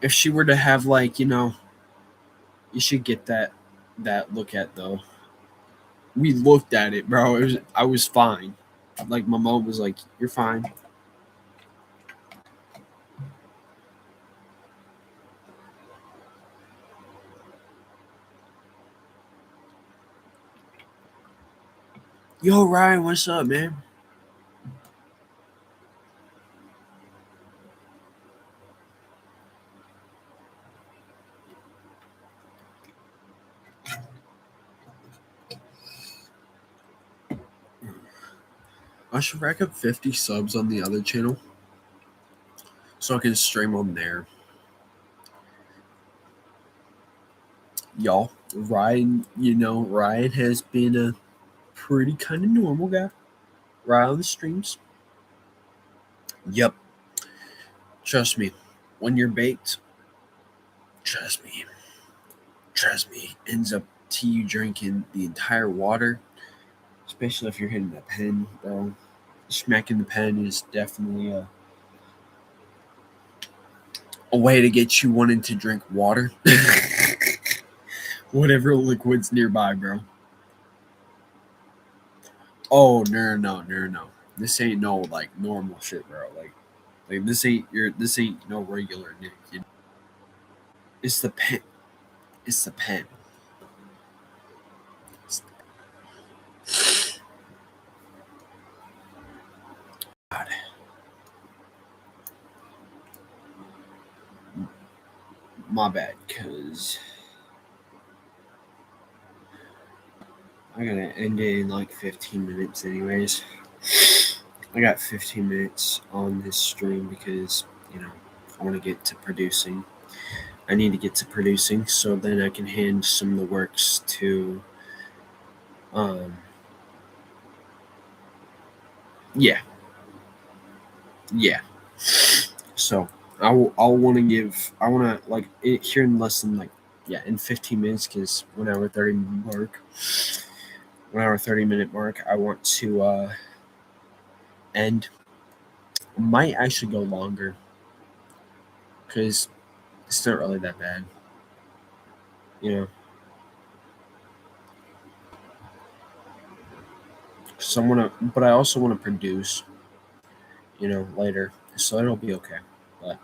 If she were to have, like, you should get that look at, though. We looked at it, bro. I was fine. Like, my mom was like, "You're fine." Yo, Ryan, what's up, man? I should rack up 50 subs on the other channel so I can stream on there. Y'all, Ryan has been a pretty kind of normal guy right on the streams. Yep. Trust me. When you're baked, trust me. Ends up to you drinking the entire water, especially if you're hitting the pen, bro. Smacking the pen is definitely a way to get you wanting to drink water. Whatever liquid's nearby, bro. Oh, no. This ain't no, like, normal shit, bro. Like this ain't no regular Nick. It's the pen. It's the pen. God. My bad, cause I gotta end it in like 15 minutes, anyways. I got 15 minutes on this stream because I want to get to producing. I need to get to producing so then I can hand some of the works to um yeah. So I'll want to give I want to like it here in less than like in 15 minutes because 1 hour 30 mark 1 hour 30-minute mark I want to end. Might actually go longer because it's not really that bad, you know. So but I also want to produce, later, so it'll be okay. But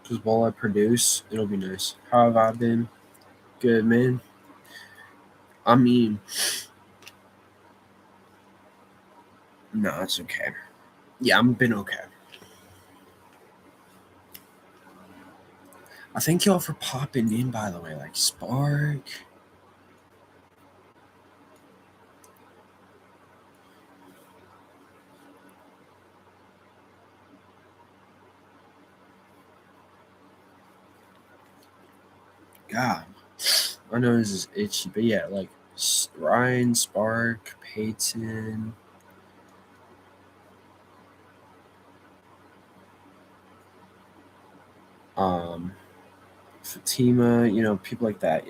because while I produce, it'll be nice. How have I been? Good, man. I mean, no, it's okay. Yeah, I've been okay. I thank y'all for popping in, by the way. Like, Spark. God. I know this is itchy, but yeah, like, Ryan, Spark, Peyton. Fatima, people like that,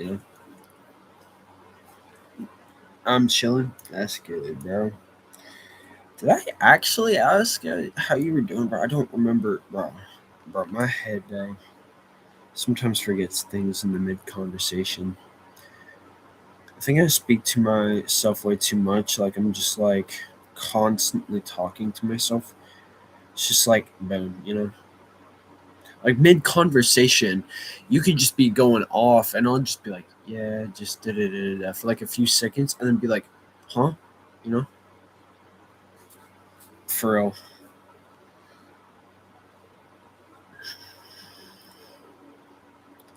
I'm chilling. That's good, bro. Did I actually ask how you were doing, bro? I don't remember, bro. Bro, my head, bro, sometimes forgets things in the mid conversation. I think I speak to myself way too much. Like, I'm just, like, constantly talking to myself. It's just like, boom, Like mid conversation, you could just be going off, and I'll just be like, yeah, just da da da da for like a few seconds, and then be like, huh, you know, for real.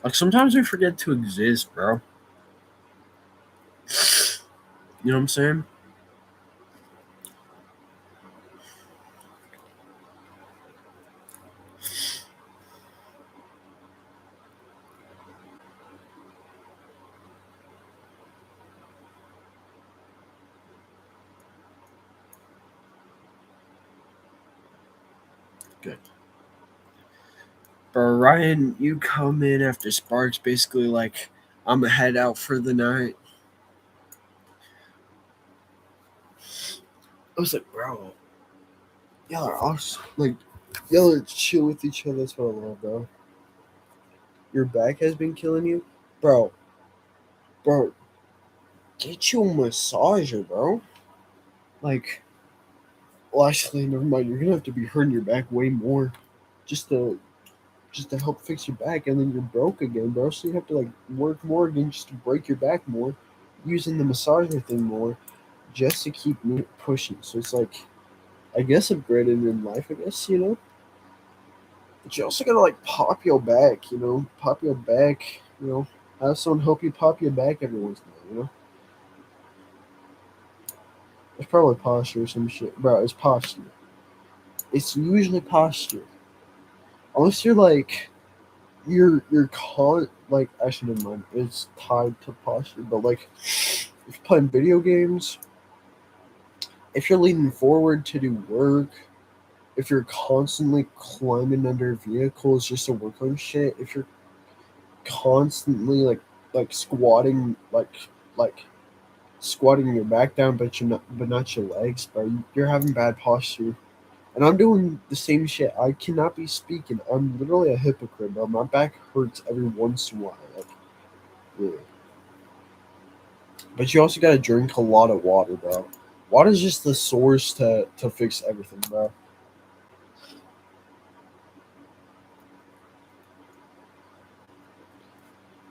Like sometimes we forget to exist, bro. You know what I'm saying? Good. Bro, Ryan, you come in after Sparks, basically like I'm gonna head out for the night. I was like, bro, y'all are awesome. Like, y'all are chill with each other. That's what I love, bro. Your back has been killing you, bro. Bro, get you a massager, bro. Like, well, actually, never mind. You're gonna have to be hurting your back way more, just to help fix your back, and then you're broke again, bro. So you have to like work more again just to break your back more, using the massager thing more, just to keep me pushing. So it's like, I guess upgrading in life, I guess, you know. But you also gotta like pop your back, you know, pop your back, you know. Have someone help you pop your back every once in a while, you know. It's probably posture or some shit, bro. It's posture. It's usually posture, unless you're like like actually never mind. It's tied to posture, but like if you're playing video games, if you're leaning forward to do work, if you're constantly climbing under vehicles just to work on shit, if you're constantly like squatting like squatting your back down but not your legs, bro, you're having bad posture. And I'm doing the same shit. I cannot be speaking. I'm literally a hypocrite, bro. My back hurts every once in a while. Like, really. But you also gotta drink a lot of water, bro. Water's just the source to fix everything, bro.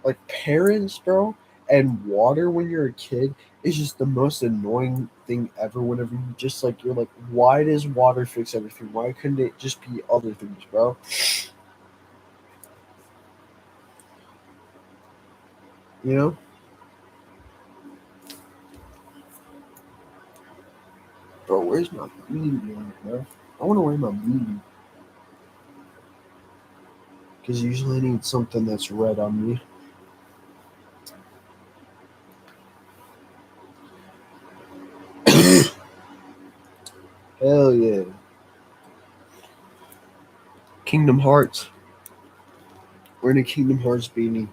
Like parents, bro, and water when you're a kid is just the most annoying thing ever. Whenever you just like you're like, why does water fix everything? Why couldn't it just be other things, bro? You know, bro. Where's my beanie going, bro? I want to wear my beanie because usually I need something that's red on me. Hell yeah, Kingdom Hearts. Wearing a Kingdom Hearts beanie.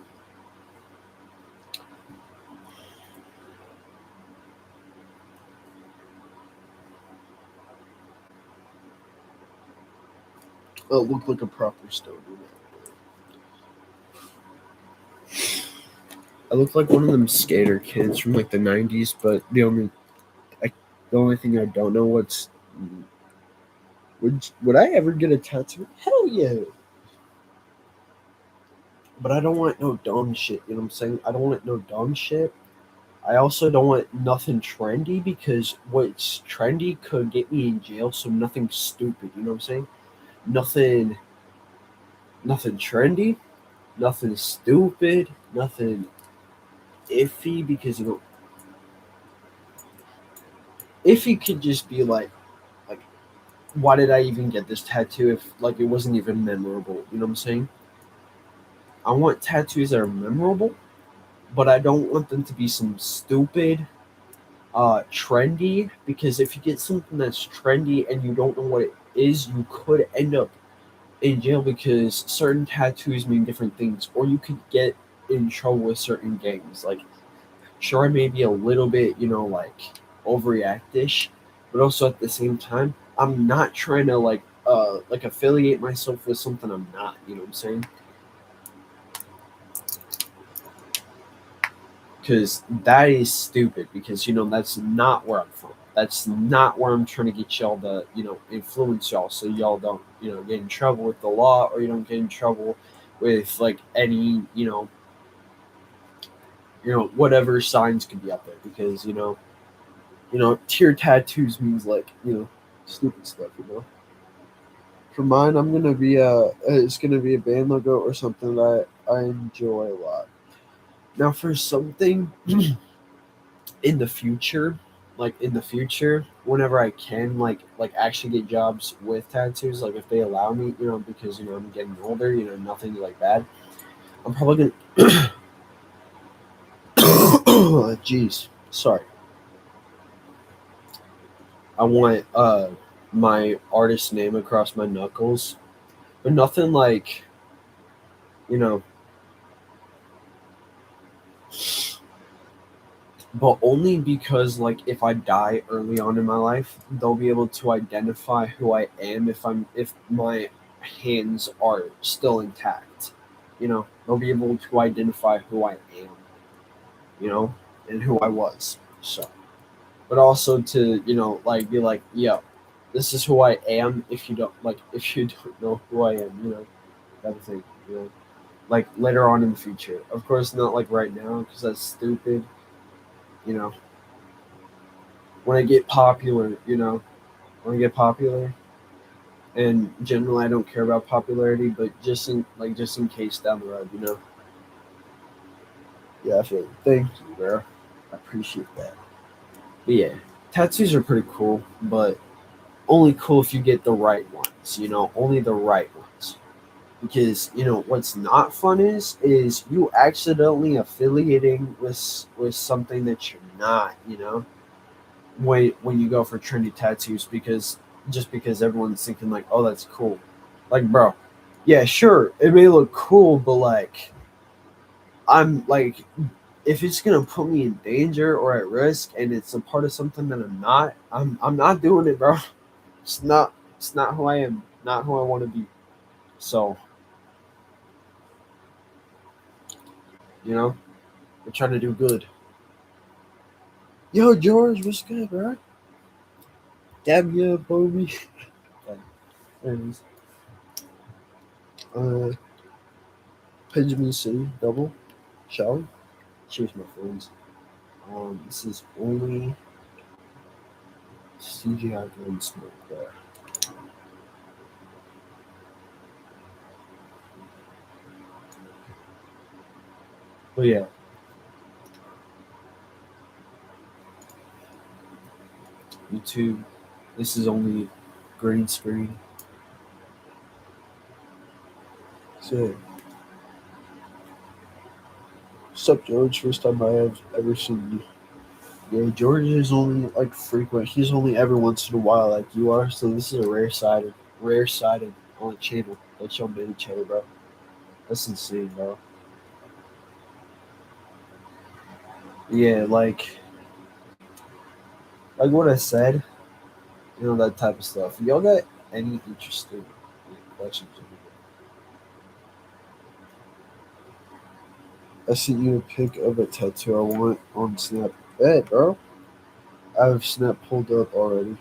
Oh, look like a proper stoner. I look like one of them skater kids from like the '90s, but I, the only thing I don't know what's would I ever get a tattoo? Hell yeah! But I don't want no dumb shit. You know what I'm saying? I don't want no dumb shit. I also don't want nothing trendy because what's trendy could get me in jail. So nothing stupid. You know what I'm saying? Nothing, nothing trendy. Nothing stupid. Nothing iffy because you know iffy could just be like why did I even get this tattoo if like it wasn't even memorable? You know what I'm saying? I want tattoos that are memorable, but I don't want them to be some stupid trendy because if you get something that's trendy and you don't know what it is, you could end up in jail because certain tattoos mean different things, or you could get in trouble with certain gangs. Like, sure, I may be a little bit, you know, like overreactish, but also at the same time, I'm not trying to like affiliate myself with something I'm not. You know what I'm saying? Because that is stupid. Because you know that's not where I'm from. That's not where I'm trying to get y'all to, influence y'all so y'all don't, get in trouble with the law, or you don't get in trouble with like any, whatever signs could be out there, because tear tattoos means like, stupid stuff, For mine, I'm gonna be it's gonna be a band logo or something that I enjoy a lot. Now, for something in the future, whenever I can, actually get jobs with tattoos, like if they allow me, because I'm getting older, nothing like that. I'm probably gonna. Jeez, sorry. I want my artist name across my knuckles, but nothing like, you know but only because, like, if I die early on in my life, they'll be able to identify who I am if my hands are still intact. They'll be able to identify who I am, and who I was. So, but also to, like, be like, yo, this is who I am. If you don't know who I am, type of thing. Like later on in the future. Of course, not like right now, because that's stupid. You know, when I get popular, when I get popular, and generally I don't care about popularity, but just in case down the road, Yeah, I feel. Thank you, bro. I appreciate that. But yeah, tattoos are pretty cool, but only cool if you get the right ones. Only the right ones. Because what's not fun is you accidentally affiliating with something that you're not. When you go for trendy tattoos, because just because everyone's thinking like, oh, that's cool. Like, bro, yeah, sure, it may look cool, but like, I'm like, if it's gonna put me in danger or at risk, and it's a part of something that I'm not doing it, bro. It's not who I am, not who I want to be. So, we're trying to do good. Yo, George, what's good, bro? Dab ya, Bobby. Anyways, uh, Benjamin City double. Shall we? Cheers, my friends. This is only CGI gun smoke there. But yeah, YouTube. This is only green screen. So, what's up, George? First time I have ever seen you. Yeah, George is only like frequent. He's only every once in a while, like you are. So this is a rare sighting on a channel that y'all made each other, bro. That's insane, bro. Yeah, like what I said, that type of stuff. Y'all got any interesting questions? I sent you a pic of a tattoo I want on Snap. Hey, bro. I have Snap pulled up already.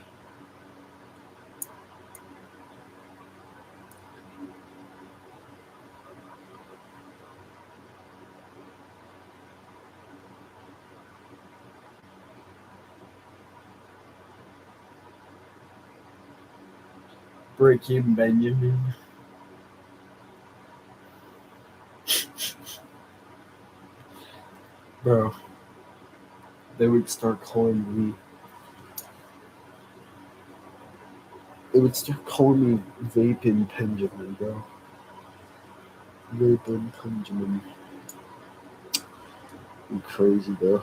Breaking Benjamin. Bro, they would start calling me. They would start calling me Vaping Benjamin, bro. Vaping Benjamin. You crazy, bro.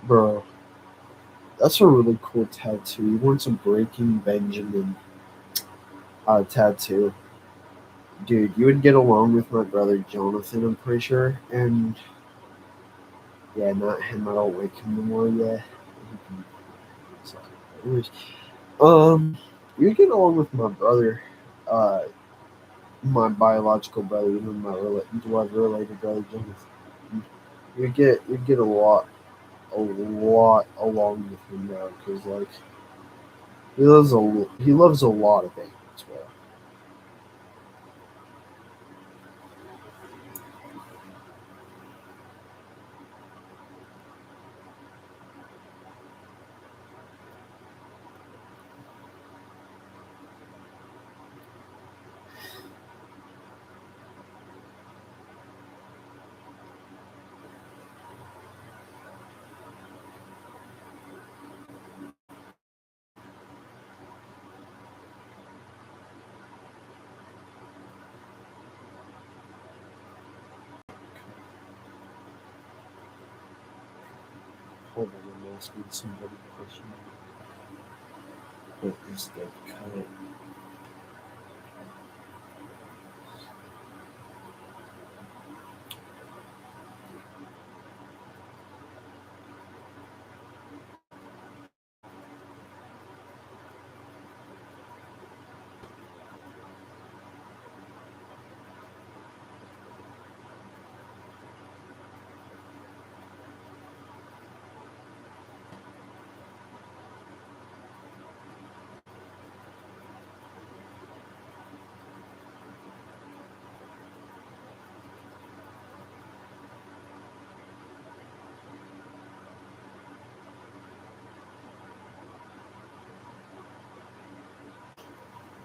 Bro, That's a really cool tattoo. He wants a Breaking Benjamin tattoo. Dude, you would get along with my brother Jonathan, I'm pretty sure. And yeah, not him. I don't like him anymore. Yeah. Anyways, you'd get along with my brother, uh, my biological brother, even my blood related brother Jonathan. You'd get a lot along with him now because like he loves a lot of things, bro. Hold on, I'm asking somebody a question. What is the cut?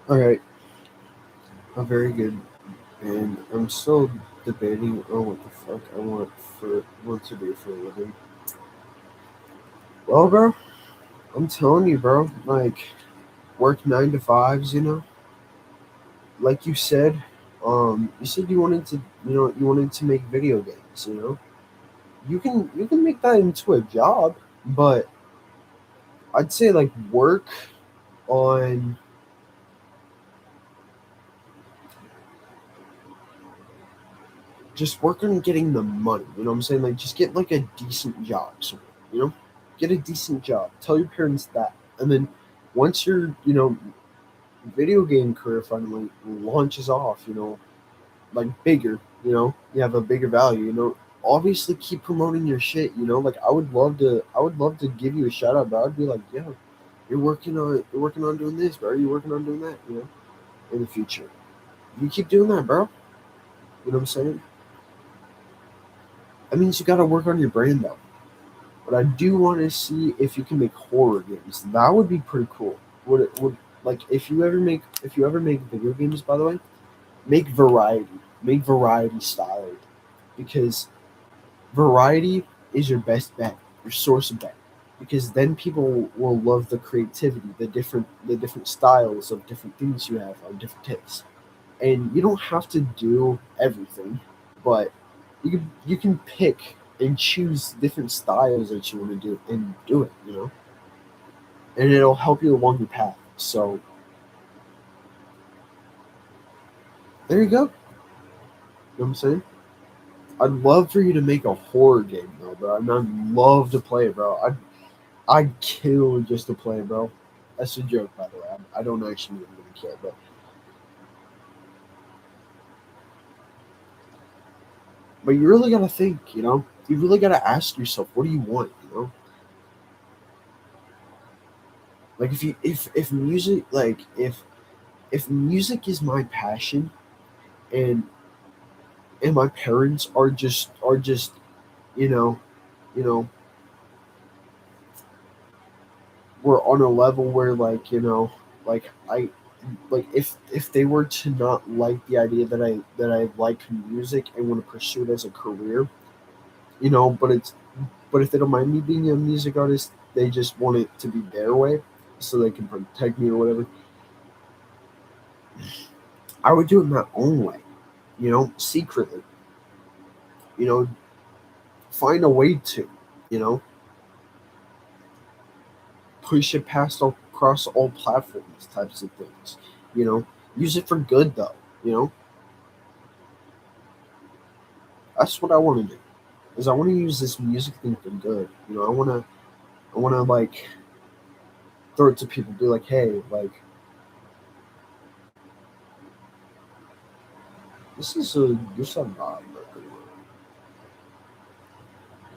All right, very good. And I'm still debating on what the fuck I want to do for a living. Well, bro, I'm telling you, bro. Like, work 9 to 5s. Like you said you wanted to make video games. You can make that into a job, but I'd say like on work on getting the money. You know what I'm saying? Like, just get like a decent job somewhere. You know, get a decent job. Tell your parents that, and then once your video game career finally launches off, like bigger, you have a bigger value. Obviously keep promoting your shit. Like I would love to give you a shout out, but I'd be like, yo, you're working on doing this, bro. You're working on doing that. In the future, you keep doing that, bro. You know what I'm saying? That means you got to work on your brand though. But I do want to see if you can make horror games. That would be pretty cool. Would like if you ever make video games, by the way, make variety styled, because variety is your best bet, your source of bet, because then people will love the creativity, the different styles of different things you have on different tastes, and you don't have to do everything, but you can pick and choose different styles that you want to do and do it, and it'll help you along your path. So there you go. You know what I'm saying? I'd love for you to make a horror game though, bro. I'd love to play it, bro. I'd kill just to play, bro. That's a joke, by the way. I don't actually really care, but you really gotta think, You really gotta ask yourself, what do you want, Like if music if music is my passion, and my parents are just you know you know we're on a level where like I like if they were to not like the idea that I like music and want to pursue it as a career, but if they don't mind me being a music artist, they just want it to be their way so they can protect me or whatever. I would do it my own way, secretly, you know find a way to, you know push it past all, across all platforms types of things. You know, use it for good though. You know, that's what I want to do. Is I want to use this music thing for good. You know, I want to like throw it to people, be like, hey, like this is a vibe.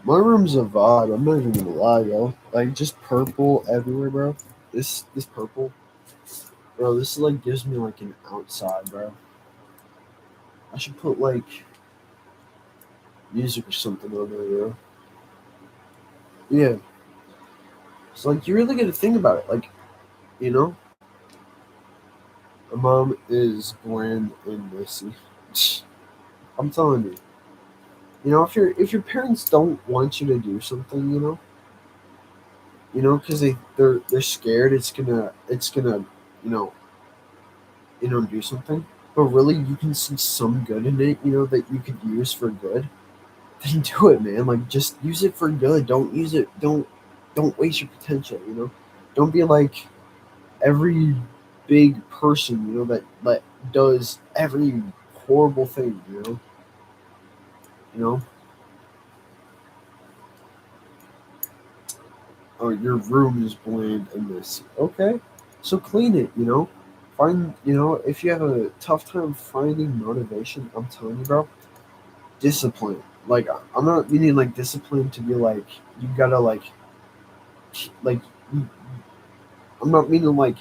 My room's a vibe. I'm not even gonna lie, yo. Like just purple everywhere, bro. This purple, bro. This like gives me like an outside, bro. I should put like music or something on there, bro. Yeah. It's like you really got to think about it. Like you know, my mom is bland and messy. I'm telling you. You know, if your parents don't want you to do something, because they're scared it's gonna you know do something, but really you can see some good in it, that you could use for good. Then do it, man. Like just use it for good. Don't use it. Don't waste your potential. Don't be like every big person, that does every horrible thing. You know. Oh, your room is bland and messy. Okay, so clean it. Find if you have a tough time finding motivation, I'm telling you, bro, discipline. Like I'm not meaning like discipline to be like you gotta like you- I'm not meaning like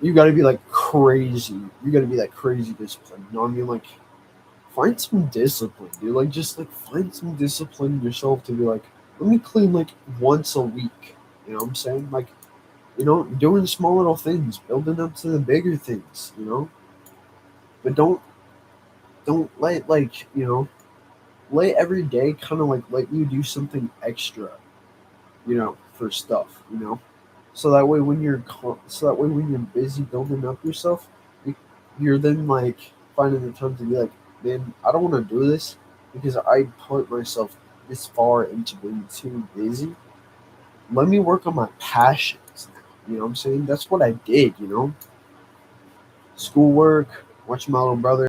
you gotta be like crazy. You gotta be like crazy discipline. I mean? Like find some discipline, dude. Like just like find some discipline in yourself to be like, let me clean like once a week. You know what I'm saying? Like doing small little things, building up to the bigger things. But don't let like let every day kind of like let you do something extra, for stuff, so that way when you're busy building up yourself, you- you're then like finding the time to be like, man, I don't want to do this because I put myself this far into being too busy. Let me work on my passions now. You know what I'm saying? That's what I did. Schoolwork, watching my little brother